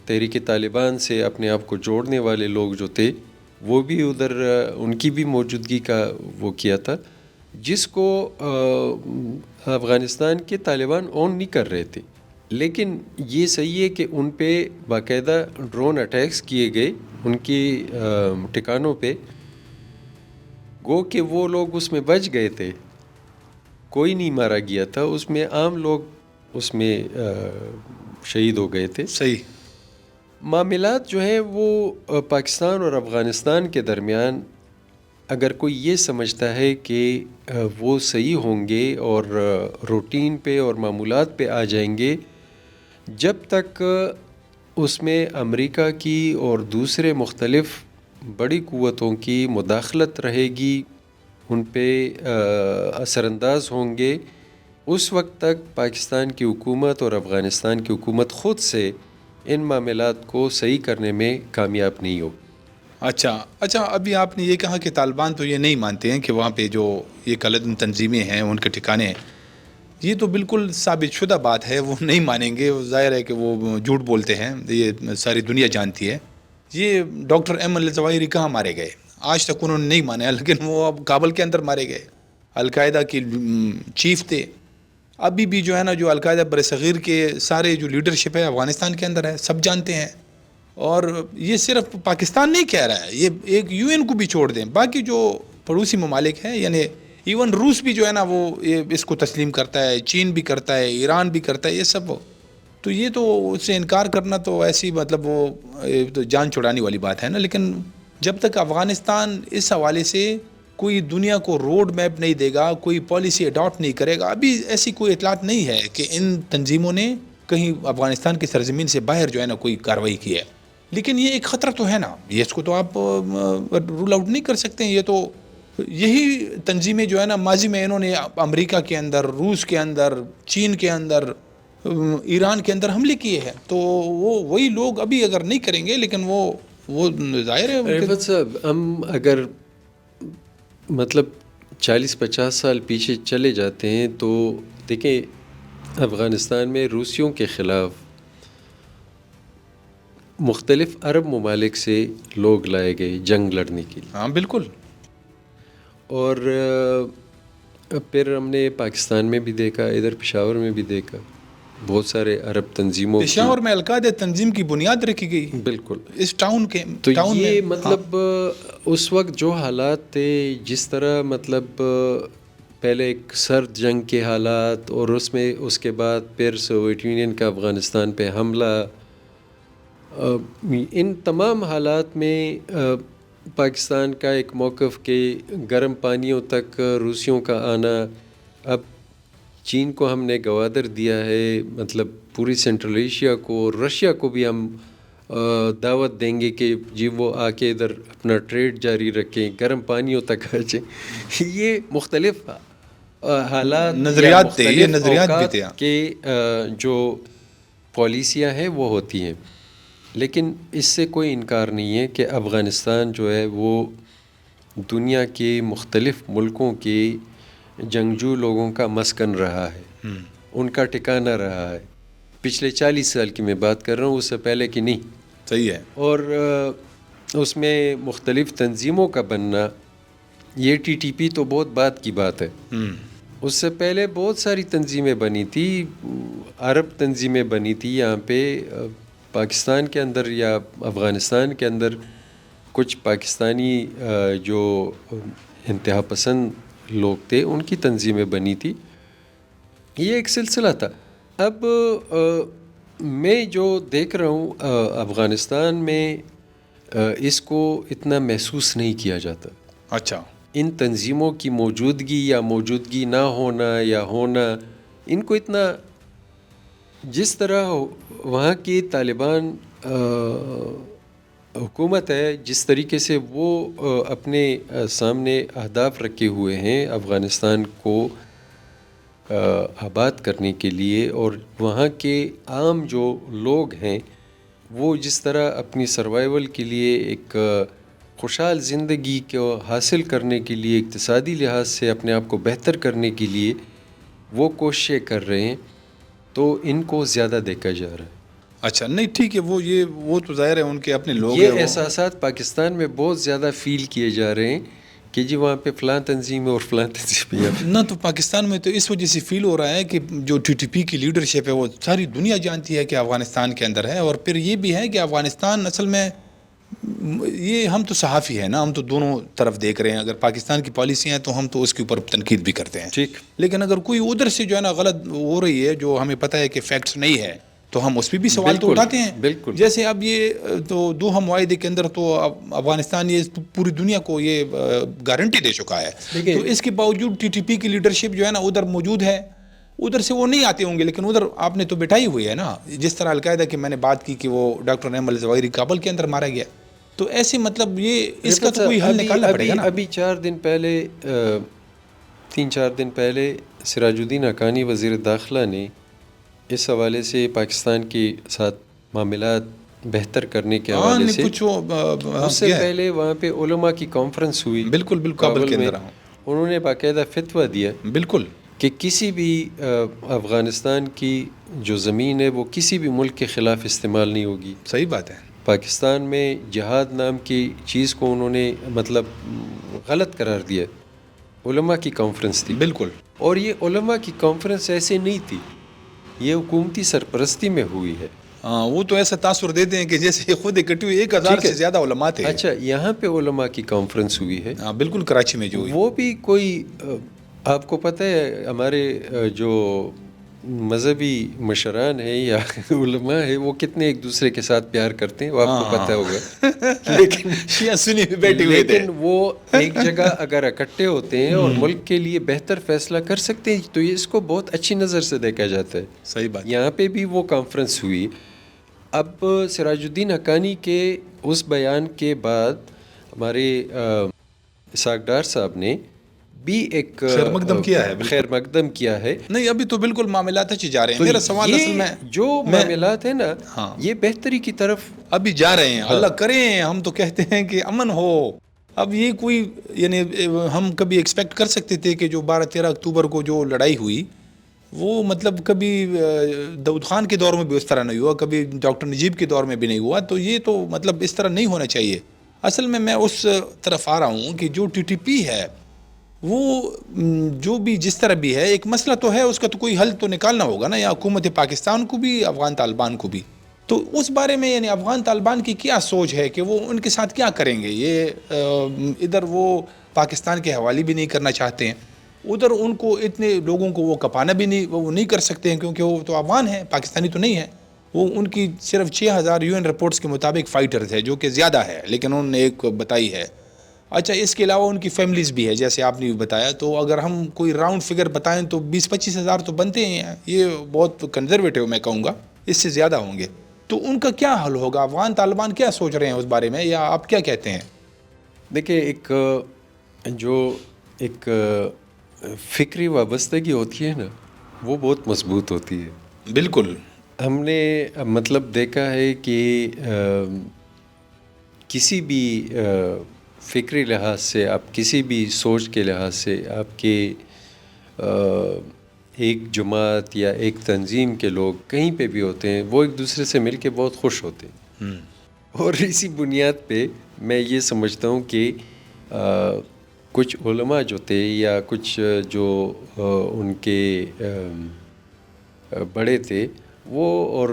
تحریک طالبان سے اپنے آپ کو جوڑنے والے لوگ جو تھے وہ بھی ادھر ان کی بھی موجودگی کا وہ کیا تھا، جس کو افغانستان کے طالبان اون نہیں کر رہے تھے. لیکن یہ صحیح ہے کہ ان پہ باقاعدہ ڈرون اٹیکس کیے گئے ان کی ٹھکانوں پہ، گو کہ وہ لوگ اس میں بچ گئے تھے، کوئی نہیں مارا گیا تھا اس میں، عام لوگ اس میں شہید ہو گئے تھے. صحیح. معاملات جو ہیں وہ پاکستان اور افغانستان کے درمیان اگر کوئی یہ سمجھتا ہے کہ وہ صحیح ہوں گے اور روٹین پہ اور معمولات پہ آ جائیں گے، جب تک اس میں امریکہ کی اور دوسرے مختلف بڑی قوتوں کی مداخلت رہے گی، ان پہ اثر انداز ہوں گے، اس وقت تک پاکستان کی حکومت اور افغانستان کی حکومت خود سے ان معاملات کو صحیح کرنے میں کامیاب نہیں ہو. اچھا ابھی آپ نے یہ کہا کہ طالبان تو یہ نہیں مانتے ہیں کہ وہاں پہ جو یہ کلدن تنظیمیں ہیں ان کے ٹھکانے ہیں. یہ تو بالکل ثابت شدہ بات ہے، وہ نہیں مانیں گے. ظاہر ہے کہ وہ جھوٹ بولتے ہیں، یہ ساری دنیا جانتی ہے. یہ ڈاکٹر ایمن الزوائری کہاں مارے گئے؟ آج تک انہوں نے نہیں مانا، لیکن وہ اب کابل کے اندر مارے گئے. القاعدہ کی چیف تھے. ابھی بھی جو ہے نا جو القاعدہ برصغیر کے سارے جو لیڈرشپ ہے افغانستان کے اندر ہے، سب جانتے ہیں. اور یہ صرف پاکستان نہیں کہہ رہا ہے، یہ ایک UN کو بھی چھوڑ دیں، باقی جو پڑوسی ممالک ہیں، یعنی ایون روس بھی جو ہے نا وہ اس کو تسلیم کرتا ہے، چین بھی کرتا ہے، ایران بھی کرتا ہے، یہ سب. تو یہ تو اس سے انکار کرنا تو ایسی مطلب وہ تو جان چھڑانے والی بات ہے نا. لیکن جب تک افغانستان اس حوالے سے کوئی دنیا کو روڈ میپ نہیں دے گا، کوئی پالیسی اڈاپٹ نہیں کرے گا، ابھی ایسی کوئی اطلاعات نہیں ہے کہ ان تنظیموں نے کہیں افغانستان کی سرزمین سے باہر جو ہے نا کوئی کارروائی کی ہے. لیکن یہ ایک خطرہ تو ہے نا، یہ اس کو تو آپ رول آؤٹ نہیں کر سکتے. یہ تو یہی تنظیمیں جو ہے نا ماضی میں انہوں نے امریکہ کے اندر، روس کے اندر، چین کے اندر، ایران کے اندر حملے کیے ہیں. تو وہ وہی لوگ ابھی اگر نہیں کریں گے، لیکن وہ ظاہر ہے. رفت صاحب، ہم اگر مطلب 40-50 سال پیچھے چلے جاتے ہیں تو دیکھیں افغانستان میں روسیوں کے خلاف مختلف عرب ممالک سے لوگ لائے گئے جنگ لڑنے کے لیے. ہاں بالکل. اور پھر ہم نے پاکستان میں بھی دیکھا, ادھر پشاور میں بھی دیکھا, بہت سارے عرب تنظیموں پشاور میں القاعدہ تنظیم کی بنیاد رکھی گئی. بالکل. اس ٹاؤن کے تو یہ مطلب اس وقت جو حالات تھے, جس طرح مطلب پہلے ایک سرد جنگ کے حالات, اور اس کے بعد پھر سوویت یونین کا افغانستان پہ حملہ, ان تمام حالات میں پاکستان کا ایک موقف کہ گرم پانیوں تک روسیوں کا آنا, اب چین کو ہم نے گوادر دیا ہے, مطلب پوری سینٹرل ایشیا کو, رشیا کو بھی ہم دعوت دیں گے کہ جی وہ آ کے ادھر اپنا ٹریڈ جاری رکھیں, گرم پانیوں تک آ جائیں. یہ مختلف حالات, نظریات تھے, یہ نظریات بھی تھے کہ جو پالیسیاں ہیں وہ ہوتی ہیں. لیکن اس سے کوئی انکار نہیں ہے کہ افغانستان جو ہے وہ دنیا کے مختلف ملکوں کے جنگجو لوگوں کا مسکن رہا ہے, ان کا ٹھکانہ رہا ہے. پچھلے 40 سال کی میں بات کر رہا ہوں, اس سے پہلے کی نہیں. صحیح ہے. اور اس میں مختلف تنظیموں کا بننا, یہ TTP تو بہت بعد کی بات ہے. اس سے پہلے بہت ساری تنظیمیں بنی تھی, عرب تنظیمیں بنی تھی یہاں پہ پاکستان کے اندر یا افغانستان کے اندر. کچھ پاکستانی جو انتہا پسند لوگ تھے ان کی تنظیمیں بنی تھی. یہ ایک سلسلہ تھا. اب میں جو دیکھ رہا ہوں افغانستان میں اس کو اتنا محسوس نہیں کیا جاتا. اچھا. ان تنظیموں کی موجودگی یا موجودگی نہ ہونا یا ہونا, ان کو اتنا, جس طرح وہاں کی طالبان حکومت ہے, جس طریقے سے وہ اپنے سامنے اہداف رکھے ہوئے ہیں افغانستان کو آباد کرنے کے لیے, اور وہاں کے عام جو لوگ ہیں وہ جس طرح اپنی سروائیول کے لیے ایک خوشحال زندگی کو حاصل کرنے کے لیے, اقتصادی لحاظ سے اپنے آپ کو بہتر کرنے کے لیے وہ کوششیں کر رہے ہیں, تو ان کو زیادہ دیکھا جا رہا ہے. اچھا. نہیں ٹھیک ہے, وہ تو ظاہر ہے ان کے اپنے لوگ, یہ احساسات پاکستان میں بہت زیادہ فیل کیے جا رہے ہیں کہ جی وہاں پہ فلاں تنظیم اور فلاں تنظیم نہ. تو پاکستان میں تو اس وجہ سے فیل ہو رہا ہے کہ جو TTP کی لیڈرشپ ہے وہ ساری دنیا جانتی ہے کہ افغانستان کے اندر ہے. اور پھر یہ بھی ہے کہ افغانستان اصل میں, یہ ہم تو صحافی ہیں نا, ہم تو دونوں طرف دیکھ رہے ہیں. اگر پاکستان کی پالیسیاں ہیں تو ہم تو اس کے اوپر تنقید بھی کرتے ہیں. ٹھیک. لیکن اگر کوئی ادھر سے جو ہے نا غلط ہو رہی ہے, جو ہمیں پتہ ہے کہ فیکٹس نہیں ہے, تو ہم اس پہ بھی سوال تو اٹھاتے ہیں. بالکل. جیسے اب یہ تو دوحہ معاہدے کے اندر تو افغانستان یہ پوری دنیا کو یہ گارنٹی دے چکا ہے. تو اس کے باوجود TTP کی لیڈرشپ جو ہے نا ادھر موجود ہے, ادھر سے وہ نہیں آتے ہوں گے, لیکن ادھر آپ نے تو بٹھائی ہوئی ہے نا. جس طرح القاعدہ کی میں نے بات کی کہ وہ ڈاکٹر نعیم الزواہری کابل کے اندر مارا گیا, تو ایسے مطلب یہ اس کا تو کوئی حل نکالنا پڑے گا نا. ابھی 3-4 دن پہلے سراج الدین حقانی وزیر داخلہ نے اس حوالے سے پاکستان کے ساتھ معاملات بہتر کرنے کے حوالے سے, اس سے پہلے وہاں پہ علماء کی کانفرنس ہوئی. بالکل کابل کے اندر انہوں نے باقاعدہ فتویٰ دیا بالکل کہ کسی بھی افغانستان کی جو زمین ہے وہ کسی بھی ملک کے خلاف استعمال نہیں ہوگی. صحیح بات ہے. پاکستان میں جہاد نام کی چیز کو انہوں نے مطلب غلط قرار دیا. علماء کی کانفرنس تھی. بالکل. اور یہ علماء کی کانفرنس ایسے نہیں تھی, یہ حکومتی سرپرستی میں ہوئی ہے. ہاں, وہ تو ایسا تاثر دیتے ہیں کہ جیسے خود اکٹھے ہوئے 1000 سے زیادہ علماء تھے. اچھا, یہاں پہ علماء کی کانفرنس ہوئی ہے. ہاں بالکل, کراچی میں جو ہوئی. وہ بھی کوئی, آپ کو پتہ ہے ہمارے جو مذہبی مشران ہیں یا علماء ہیں وہ کتنے ایک دوسرے کے ساتھ پیار کرتے ہیں, وہ آپ کو پتہ ہوگا. لیکن شیعہ سنی میں بیٹھے ہوئے تھے, لیکن وہ ایک جگہ اگر اکٹھے ہوتے ہیں اور ملک کے لیے بہتر فیصلہ کر سکتے ہیں, تو یہ اس کو بہت اچھی نظر سے دیکھا جاتا ہے. صحیح بات. یہاں پہ بھی وہ کانفرنس ہوئی. اب سراج الدین حقانی کے اس بیان کے بعد ہمارے اسحاق ڈار صاحب نے بھی ایک خیر مقدم کیا ہے. خیر مقدم کیا ہے. نہیں, ابھی تو بالکل معاملات اچھے جا رہے ہیں. میرا سوال اصل میں جو معاملات ہیں نا, یہ بہتری کی طرف ابھی جا رہے ہیں. اللہ کریں, ہم تو کہتے ہیں کہ امن ہو, اب یہ کوئی یعنی ہم کبھی ایکسپیکٹ کر سکتے تھے کہ جو 12-13 اکتوبر کو جو لڑائی ہوئی وہ مطلب کبھی داؤد خان کے دور میں بھی اس طرح نہیں ہوا, کبھی ڈاکٹر نجیب کے دور میں بھی نہیں ہوا, تو یہ تو مطلب اس طرح نہیں ہونا چاہیے. اصل میں اس طرف آ رہا ہوں کہ جو ٹی ٹی پی ہے وہ جو بھی جس طرح بھی ہے ایک مسئلہ تو ہے, اس کا تو کوئی حل تو نکالنا ہوگا نا, یا حکومت پاکستان کو بھی افغان طالبان کو بھی. تو اس بارے میں یعنی افغان طالبان کی کیا سوچ ہے کہ وہ ان کے ساتھ کیا کریں گے؟ یہ ادھر وہ پاکستان کے حوالے بھی نہیں کرنا چاہتے ہیں, ادھر ان کو اتنے لوگوں کو وہ کپانا بھی نہیں, وہ نہیں کر سکتے ہیں کیونکہ وہ تو افغان ہیں, پاکستانی تو نہیں ہے. وہ ان کی صرف 6,000 UN رپورٹس کے مطابق فائٹرز ہے, جو کہ زیادہ ہے لیکن انہوں نے ایک بتائی ہے. اچھا, اس کے علاوہ ان کی فیملیز بھی ہے جیسے آپ نے بھی بتایا, تو اگر ہم کوئی راؤنڈ فگر بتائیں تو 20-25 ہزار تو بنتے ہیں. یہ بہت کنزرویٹو میں کہوں گا, اس سے زیادہ ہوں گے. تو ان کا کیا حل ہوگا؟ افغان طالبان کیا سوچ رہے ہیں اس بارے میں, یا آپ کیا کہتے ہیں؟ دیکھیں, ایک فکری وابستگی ہوتی ہے نا, وہ بہت مضبوط ہوتی ہے. بالکل. ہم نے مطلب دیکھا ہے کہ کسی بھی فکری لحاظ سے, آپ کسی بھی سوچ کے لحاظ سے, آپ کے ایک جماعت یا ایک تنظیم کے لوگ کہیں پہ بھی ہوتے ہیں, وہ ایک دوسرے سے مل کے بہت خوش ہوتے ہیں. اور اسی بنیاد پہ میں یہ سمجھتا ہوں کہ کچھ علماء جو تھے یا کچھ جو ان کے بڑے تھے وہ, اور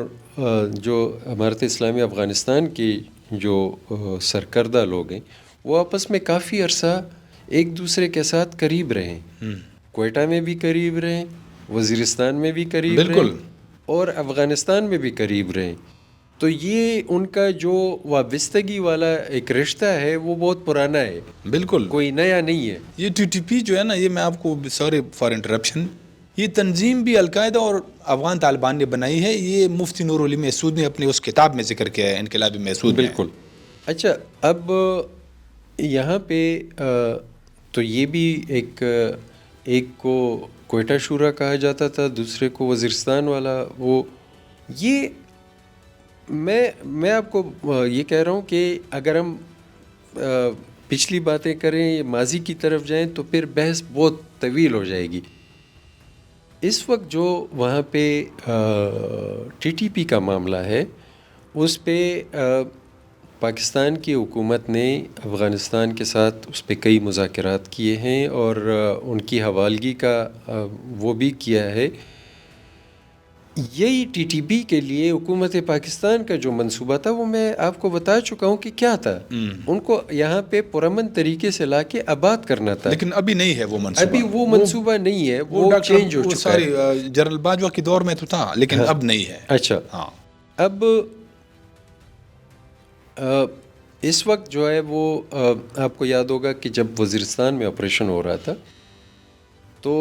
جو امارت اسلامی افغانستان کی جو سرکردہ لوگ ہیں, وہ آپس میں کافی عرصہ ایک دوسرے کے ساتھ قریب رہے. کوئٹہ میں بھی قریب رہے, وزیرستان میں بھی قریب رہے, اور افغانستان میں بھی قریب رہے. تو یہ ان کا جو وابستگی والا ایک رشتہ ہے وہ بہت پرانا ہے. بالکل, کوئی نیا نہیں ہے. یہ ٹی ٹی پی جو ہے نا, یہ میں آپ کو سوری فار انٹرپشن, یہ تنظیم بھی القاعدہ اور افغان طالبان نے بنائی ہے. یہ مفتی نور علی محسود نے اپنی اس کتاب میں ذکر کیا ہے, انقلاب محسود. بالکل. اچھا, اب یہاں پہ تو یہ بھی ایک کو کوئٹہ شورا کہا جاتا تھا, دوسرے کو وزیرستان والا. وہ یہ میں آپ کو یہ کہہ رہا ہوں کہ اگر ہم پچھلی باتیں کریں, ماضی کی طرف جائیں, تو پھر بحث بہت طویل ہو جائے گی. اس وقت جو وہاں پہ ٹی ٹی پی کا معاملہ ہے, اس پہ پاکستان کی حکومت نے افغانستان کے ساتھ اس پہ کئی مذاکرات کیے ہیں, اور ان کی حوالگی کا وہ بھی کیا ہے. یہی ٹی ٹی پی کے لیے حکومت پاکستان کا جو منصوبہ تھا وہ میں آپ کو بتا چکا ہوں کہ کیا تھا. ان کو یہاں پہ پرامن طریقے سے لا کے آباد کرنا تھا, لیکن ابھی نہیں ہے وہ منصوبہ. ابھی وہ منصوبہ نہیں ہے, وہ چینج ہو چکا ہے. جنرل باجوہ کے دور میں تو تھا, لیکن اب نہیں ہے. اچھا, ہاں. اب اس وقت جو ہے وہ آپ کو یاد ہوگا کہ جب وزیرستان میں آپریشن ہو رہا تھا تو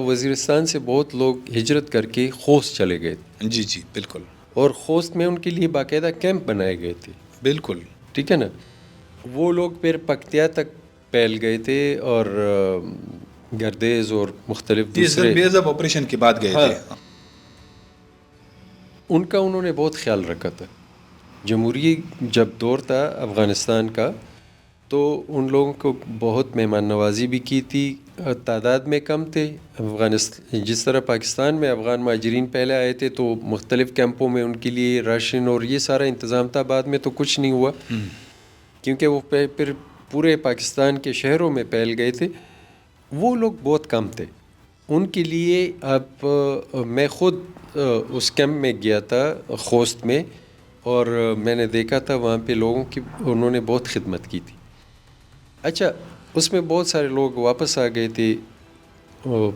وزیرستان سے بہت لوگ ہجرت کر کے خوست چلے گئے تھے. جی جی بالکل. اور خوست میں ان کے لیے باقاعدہ کیمپ بنائے گئے تھے. بالکل. ٹھیک ہے نا. وہ لوگ پھر پکتیا تک پھیل گئے تھے, اور گردیز اور مختلف دوسرے بے ضب آپریشن کے بعد گئے تھے. ان کا انہوں نے بہت خیال رکھا تھا. جمہوری جب دور تھا افغانستان کا, تو ان لوگوں کو بہت مہمان نوازی بھی کی تھی. تعداد میں کم تھے. افغانستان جس طرح پاکستان میں افغان مہاجرین پہلے آئے تھے تو مختلف کیمپوں میں ان کے لیے راشن اور یہ سارا انتظام تھا. بعد میں تو کچھ نہیں ہوا, کیونکہ وہ پھر پورے پاکستان کے شہروں میں پھیل گئے تھے. وہ لوگ بہت کم تھے. ان کے لیے اب میں خود اس کیمپ میں گیا تھا خوست میں, اور میں نے دیکھا تھا وہاں پہ لوگوں کی انہوں نے بہت خدمت کی تھی. اچھا, اس میں بہت سارے لوگ واپس آ گئے تھے.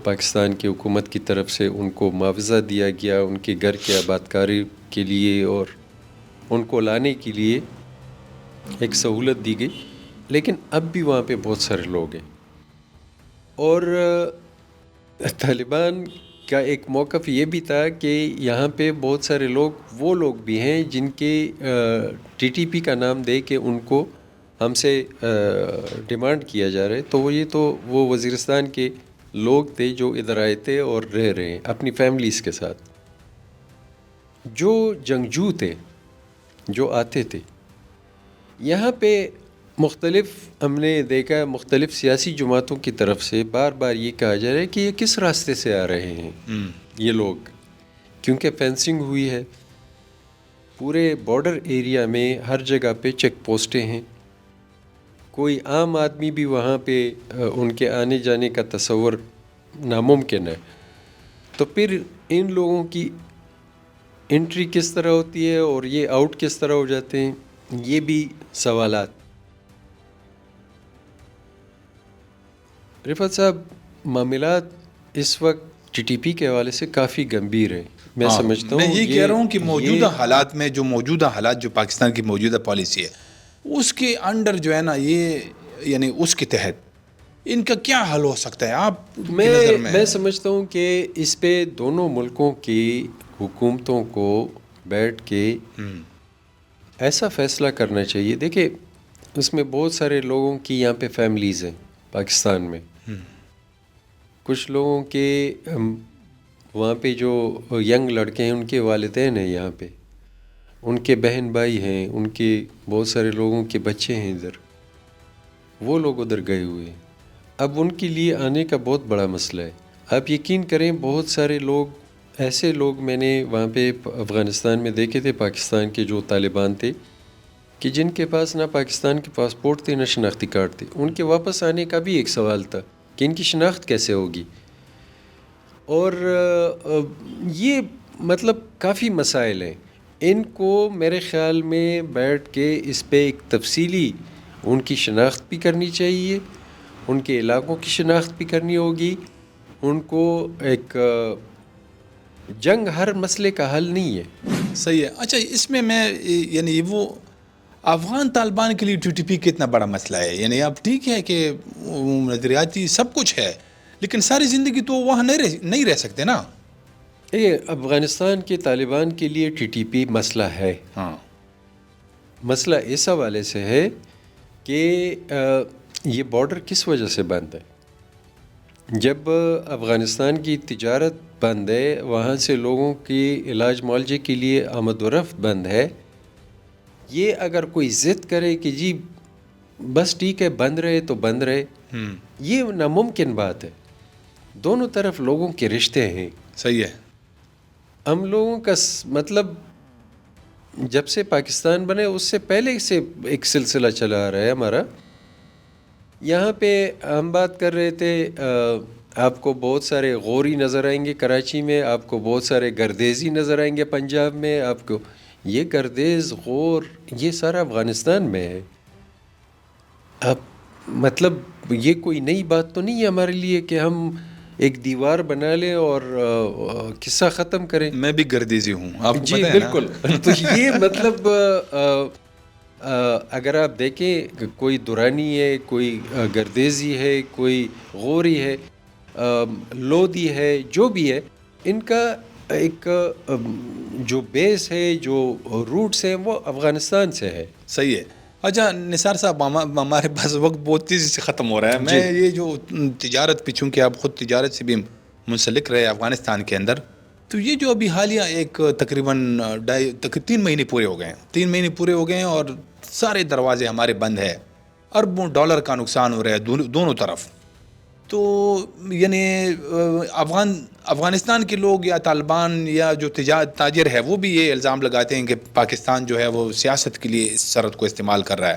پاکستان کی حکومت کی طرف سے ان کو معاوضہ دیا گیا, ان کے گھر کے آباد کاری کے لیے اور ان کو لانے کے لیے ایک سہولت دی گئی. لیکن اب بھی وہاں پہ بہت سارے لوگ ہیں, اور طالبان کا ایک موقف یہ بھی تھا کہ یہاں پہ بہت سارے وہ لوگ بھی ہیں جن کے ٹی ٹی پی کا نام دے کے ان کو ہم سے ڈیمانڈ کیا جا رہا ہے. تو یہ تو وہ وزیرستان کے لوگ تھے جو ادھر آئے تھے اور رہ رہے ہیں اپنی فیملیز کے ساتھ. جو جنگجو تھے جو آتے تھے یہاں پہ مختلف ہم نے دیکھا مختلف سیاسی جماعتوں کی طرف سے بار بار یہ کہا جا رہا ہے کہ یہ کس راستے سے آ رہے ہیں یہ لوگ، کیونکہ فینسنگ ہوئی ہے پورے بارڈر ایریا میں، ہر جگہ پہ چیک پوسٹیں ہیں، کوئی عام آدمی بھی وہاں پہ ان کے آنے جانے کا تصور ناممکن ہے. تو پھر ان لوگوں کی انٹری کس طرح ہوتی ہے اور یہ آؤٹ کس طرح ہو جاتے ہیں، یہ بھی سوالات. رفعت صاحب، معاملات اس وقت ٹی ٹی پی کے حوالے سے کافی گمبھیر ہیں. میں سمجھتا ہوں میں یہ کہہ رہا ہوں کہ موجودہ حالات میں موجودہ حالات جو پاکستان کی موجودہ پالیسی ہے اس کے انڈر جو ہے نا، یہ یعنی اس کے تحت ان کا کیا حل ہو سکتا ہے آپ کی نظر میں؟ میں سمجھتا ہوں کہ اس پہ دونوں ملکوں کی حکومتوں کو بیٹھ کے ایسا فیصلہ کرنا چاہیے. دیکھیں، اس میں بہت سارے لوگوں کی یہاں پہ فیملیز ہیں پاکستان میں، کچھ لوگوں کے وہاں پہ جو ینگ لڑکے ہیں ان کے والدین ہیں یہاں پہ، ان کے بہن بھائی ہیں، ان کے بہت سارے لوگوں کے بچے ہیں ادھر، وہ لوگ ادھر گئے ہوئے ہیں. اب ان کے لیے آنے کا بہت بڑا مسئلہ ہے. آپ یقین کریں، بہت سارے لوگ ایسے لوگ میں نے وہاں پہ افغانستان میں دیکھے تھے، پاکستان کے جو طالبان تھے، کہ جن کے پاس نہ پاکستان کے پاسپورٹ تھے نہ شناختی کارڈ تھے. ان کے واپس آنے کا بھی ایک سوال تھا کہ ان کی شناخت کیسے ہوگی. اور یہ مطلب کافی مسائل ہیں. ان کو میرے خیال میں بیٹھ کے اس پہ ایک تفصیلی ان کی شناخت بھی کرنی چاہیے، ان کے علاقوں کی شناخت بھی کرنی ہوگی. ان کو ایک جنگ ہر مسئلے کا حل نہیں ہے. صحیح ہے. اچھا، اس میں یعنی وہ افغان طالبان کے لیے ٹی ٹی پی کتنا بڑا مسئلہ ہے؟ یعنی اب ٹھیک ہے کہ نظریاتی سب کچھ ہے، لیکن ساری زندگی تو وہاں نہیں رہ سکتے نا. یہ افغانستان کے طالبان کے لیے ٹی ٹی پی مسئلہ ہے. ہاں، مسئلہ اس حوالے سے ہے کہ یہ بارڈر کس وجہ سے بند ہے. جب افغانستان کی تجارت بند ہے، وہاں سے لوگوں کی علاج معالجے کے لیے آمد و رفت بند ہے، یہ اگر کوئی ضد کرے کہ جی بس ٹھیک ہے بند رہے تو بند رہے، یہ ناممکن بات ہے. دونوں طرف لوگوں کے رشتے ہیں. صحیح ہے. ہم لوگوں کا مطلب جب سے پاکستان بنے اس سے پہلے سے ایک سلسلہ چلا آ رہا ہے ہمارا. یہاں پہ ہم بات کر رہے تھے، آپ کو بہت سارے غوری نظر آئیں گے کراچی میں، آپ کو بہت سارے گردیزی نظر آئیں گے پنجاب میں. آپ کو یہ گردیز غور یہ سارا افغانستان میں ہے. اب مطلب یہ کوئی نئی بات تو نہیں ہے ہمارے لیے کہ ہم ایک دیوار بنا لیں اور قصہ ختم کریں. میں بھی گردیزی ہوں، آپ کو جی پتہ ہے نا؟ بالکل. تو یہ مطلب اگر آپ دیکھیں کوئی دورانی ہے، کوئی گردیزی ہے، کوئی غوری ہے، لودھی ہے، جو بھی ہے، ان کا ایک جو بیس ہے، جو روٹس ہیں، وہ افغانستان سے ہے. صحیح ہے. اچھا نثار صاحب، ہمارے پاس وقت بہت تیزی سے ختم ہو رہا ہے. میں یہ جو تجارت پہ، چونکہ آپ خود تجارت سے بھی منسلک رہے افغانستان کے اندر، تو یہ جو ابھی حالیہ ایک تقریباً 3 مہینے پورے ہو گئے ہیں، 3 مہینے پورے ہو گئے ہیں اور سارے دروازے ہمارے بند ہیں، اربوں ڈالر کا نقصان ہو رہا ہے دونوں طرف. تو یعنی افغانستان کے لوگ یا طالبان یا جو تاجر ہے وہ بھی یہ الزام لگاتے ہیں کہ پاکستان جو ہے وہ سیاست کے لیے اس سرحد کو استعمال کر رہا ہے.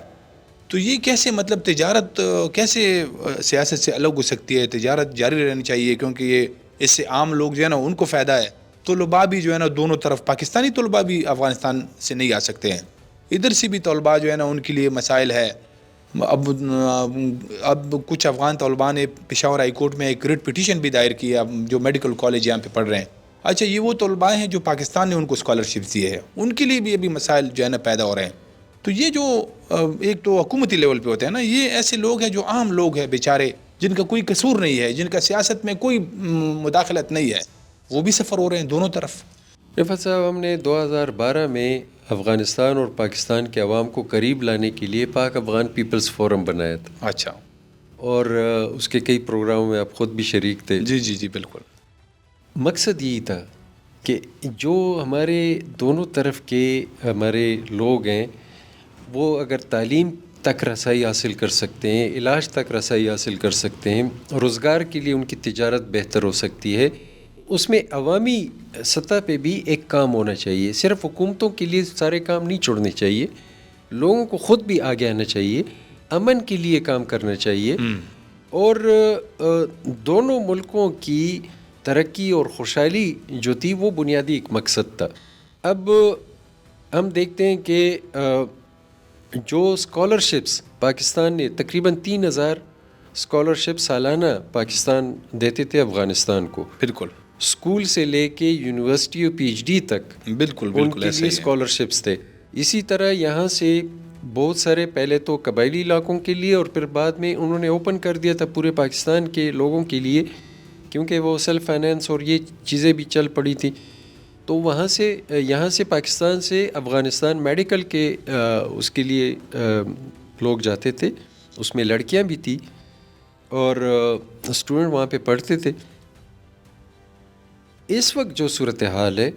تو یہ کیسے مطلب تجارت کیسے سیاست سے الگ ہو سکتی ہے؟ تجارت جاری رہنی چاہیے، کیونکہ یہ اس سے عام لوگ جو ہے نا ان کو فائدہ ہے. طلباء بھی جو ہے نا دونوں طرف، پاکستانی طلباء بھی افغانستان سے نہیں آ سکتے ہیں، ادھر سے بھی طلباء جو ہے نا ان کے لیے مسائل ہے. اب کچھ افغان طلباء نے پشاور ہائی کورٹ میں ایک ریٹ پٹیشن بھی دائر کی ہے، جو میڈیکل کالج یہاں پہ پڑھ رہے ہیں. اچھا، یہ وہ طلباء ہیں جو پاکستان نے ان کو اسکالرشپ دی ہے، ان کے لیے بھی ابھی مسائل جو ہے نا پیدا ہو رہے ہیں. تو یہ جو ایک تو حکومتی لیول پہ ہوتے ہیں نا، یہ ایسے لوگ ہیں جو عام لوگ ہیں بیچارے، جن کا کوئی قصور نہیں ہے، جن کا سیاست میں کوئی مداخلت نہیں ہے، وہ بھی سفر ہو رہے ہیں دونوں طرف. رفعت صاحب، ہم نے 2012 میں افغانستان اور پاکستان کے عوام کو قریب لانے کے لیے پاک افغان پیپلز فورم بنایا تھا. اچھا. اور اس کے کئی پروگراموں میں آپ خود بھی شریک تھے. جی جی جی بالکل. مقصد یہی تھا کہ جو ہمارے دونوں طرف کے ہمارے لوگ ہیں، وہ اگر تعلیم تک رسائی حاصل کر سکتے ہیں, علاج تک رسائی حاصل کر سکتے ہیں, روزگار کے لیے ان کی تجارت بہتر ہو سکتی ہے. اس میں عوامی سطح پہ بھی ایک کام ہونا چاہیے. صرف حکومتوں کے لیے سارے کام نہیں چھوڑنے چاہیے, لوگوں کو خود بھی آگے آنا چاہیے, امن کے لیے کام کرنا چاہیے. اور دونوں ملکوں کی ترقی اور خوشحالی جو تھی وہ بنیادی ایک مقصد تھا. اب ہم دیکھتے ہیں کہ جو اسکالرشپس پاکستان نے تقریباً 3000 اسکالرشپ سالانہ پاکستان دیتے تھے افغانستان کو. بالکل. اسکول سے لے کے یونیورسٹی اور پی ایچ ڈی تک بالکل ان کے لیے اسکالرشپس تھے. اسی طرح یہاں سے بہت سارے پہلے تو قبائلی علاقوں کے لیے اور پھر بعد میں انہوں نے اوپن کر دیا تھا پورے پاکستان کے لوگوں کے لیے, کیونکہ وہ سیلف فائنینس اور یہ چیزیں بھی چل پڑی تھیں. تو وہاں سے یہاں سے پاکستان سے افغانستان میڈیکل کے اس کے لیے لوگ جاتے تھے, اس میں لڑکیاں بھی تھیں اور اسٹوڈنٹ وہاں پہ پڑھتے تھے. اس وقت جو صورتحال ہے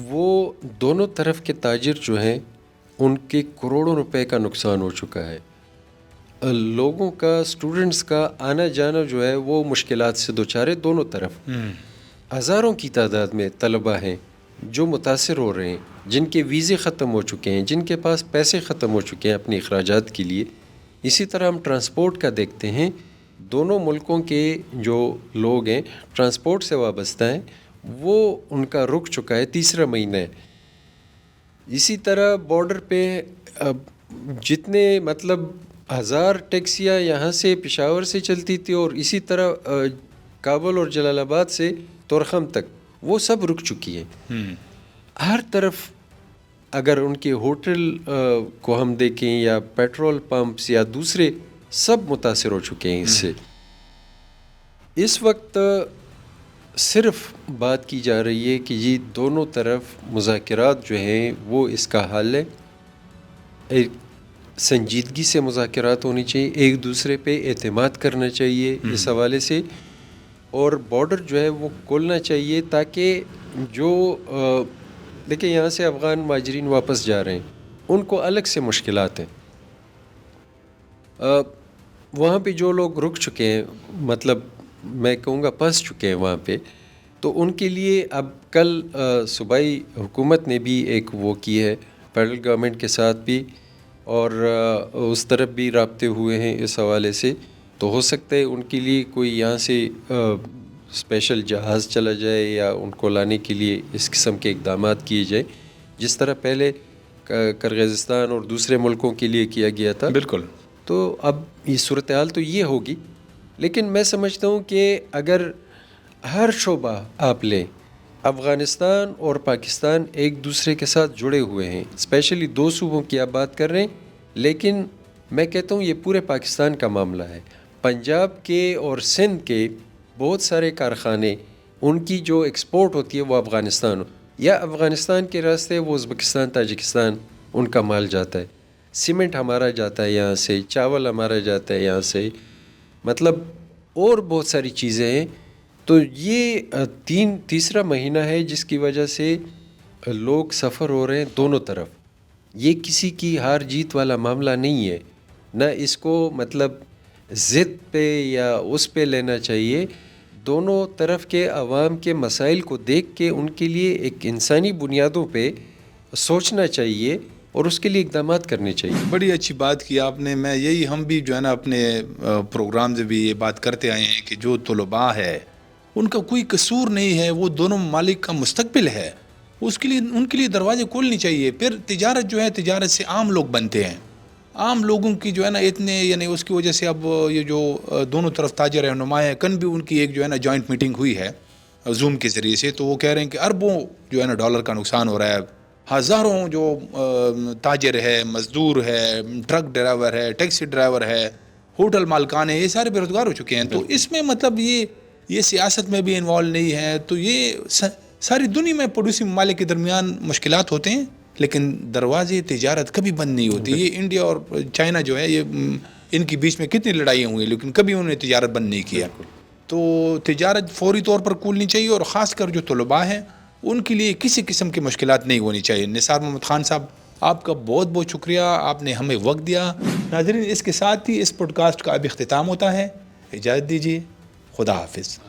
وہ دونوں طرف کے تاجر جو ہیں ان کے کروڑوں روپے کا نقصان ہو چکا ہے. لوگوں کا, اسٹوڈنٹس کا آنا جانا جو ہے وہ مشکلات سے دوچار ہے دونوں طرف. ہزاروں کی تعداد میں طلباء ہیں جو متاثر ہو رہے ہیں, جن کے ویزے ختم ہو چکے ہیں, جن کے پاس پیسے ختم ہو چکے ہیں اپنے اخراجات کے لیے. اسی طرح ہم ٹرانسپورٹ کا دیکھتے ہیں, دونوں ملکوں کے جو لوگ ہیں ٹرانسپورٹ سے وابستہ ہیں, وہ ان کا رک چکا ہے, تیسرا مہینہ ہے. اسی طرح بارڈر پہ جتنے مطلب 1000 ٹیکسیاں یہاں سے پشاور سے چلتی تھی اور اسی طرح کابل اور جلال آباد سے تورخم تک, وہ سب رک چکی ہیں. ہر طرف اگر ان کے ہوٹل کو ہم دیکھیں یا پیٹرول پمپس یا دوسرے, سب متاثر ہو چکے ہیں اس سے. اس وقت صرف بات کی جا رہی ہے کہ یہ دونوں طرف مذاکرات جو ہیں وہ اس کا حل ہے. ایک سنجیدگی سے مذاکرات ہونی چاہیے, ایک دوسرے پہ اعتماد کرنا چاہیے اس حوالے سے, اور بارڈر جو ہے وہ کھولنا چاہیے تاکہ جو دیکھیں یہاں سے افغان مہاجرین واپس جا رہے ہیں ان کو الگ سے مشکلات ہیں. وہاں پہ جو لوگ رک چکے ہیں, مطلب میں کہوں گا پھنس چکے ہیں وہاں پہ, تو ان کے لیے اب کل صوبائی حکومت نے بھی ایک وہ کی ہے فیڈرل گورنمنٹ کے ساتھ بھی, اور اس طرف بھی رابطے ہوئے ہیں اس حوالے سے. تو ہو سکتا ہے ان کے لیے کوئی یہاں سے اسپیشل جہاز چلا جائے یا ان کو لانے کے لیے اس قسم کے اقدامات کیے جائیں, جس طرح پہلے کرغزستان اور دوسرے ملکوں کے لیے کیا گیا تھا. بالکل. تو اب یہ صورتحال تو یہ ہوگی, لیکن میں سمجھتا ہوں کہ اگر ہر شعبہ آپ لیں, افغانستان اور پاکستان ایک دوسرے کے ساتھ جڑے ہوئے ہیں, اسپیشلی 2 صوبوں کی آپ بات کر رہے ہیں, لیکن میں کہتا ہوں یہ پورے پاکستان کا معاملہ ہے. پنجاب کے اور سندھ کے بہت سارے کارخانے, ان کی جو ایکسپورٹ ہوتی ہے وہ افغانستان یا افغانستان کے راستے وہ ازبکستان, تاجکستان ان کا مال جاتا ہے. سیمنٹ ہمارا جاتا ہے یہاں سے, چاول ہمارا جاتا ہے یہاں سے, مطلب اور بہت ساری چیزیں ہیں. تو یہ تیسرا مہینہ ہے جس کی وجہ سے لوگ سفر ہو رہے ہیں دونوں طرف. یہ کسی کی ہار جیت والا معاملہ نہیں ہے, نہ اس کو مطلب ضد پہ یا اس پہ لینا چاہیے. دونوں طرف کے عوام کے مسائل کو دیکھ کے ان کے لیے ایک انسانی بنیادوں پہ سوچنا چاہیے اور اس کے لیے اقدامات کرنے چاہیے. بڑی اچھی بات کی آپ نے. میں یہی ہم بھی جو ہے نا اپنے پروگرام سے بھی یہ بات کرتے آئے ہیں کہ جو طلباء ہے ان کا کوئی قصور نہیں ہے, وہ دونوں ممالک کا مستقبل ہے, اس کے لیے ان کے لیے دروازے کھولنے چاہیے. پھر تجارت جو ہے, تجارت سے عام لوگ بنتے ہیں, عام لوگوں کی جو ہے نا اتنے, یعنی اس کی وجہ سے اب یہ جو دونوں طرف تاجر ہیں نمایاں, کن بھی ان کی ایک جو ہے نا جوائنٹ میٹنگ ہوئی ہے زوم کے ذریعے سے, تو وہ کہہ رہے ہیں کہ اربوں جو ہے نا ڈالر کا نقصان ہو رہا ہے. ہزاروں جو تاجر ہے, مزدور ہے, ٹرک ڈرائیور ہے, ٹیکسی ڈرائیور ہے, ہوٹل مالکان ہیں, یہ سارے بے روزگار ہو چکے ہیں. تو اس میں مطلب یہ سیاست میں بھی انوالو نہیں ہے. تو یہ ساری دنیا میں پڑوسی ممالک کے درمیان مشکلات ہوتے ہیں, لیکن دروازے تجارت کبھی بند نہیں ہوتی. یہ انڈیا اور چائنا جو ہے, یہ ان کے بیچ میں کتنی لڑائیاں ہوئی, لیکن کبھی انہوں نے تجارت بند نہیں کیا. تو تجارت فوری طور پر کھولنی چاہیے, اور خاص کر جو طلباء ہیں ان کے لیے کسی قسم کی مشکلات نہیں ہونی چاہیے. نثار محمد خان صاحب, آپ کا بہت بہت شکریہ, آپ نے ہمیں وقت دیا. ناظرین اس کے ساتھ ہی اس پوڈ کاسٹ کا اب اختتام ہوتا ہے. اجازت دیجیے. خدا حافظ.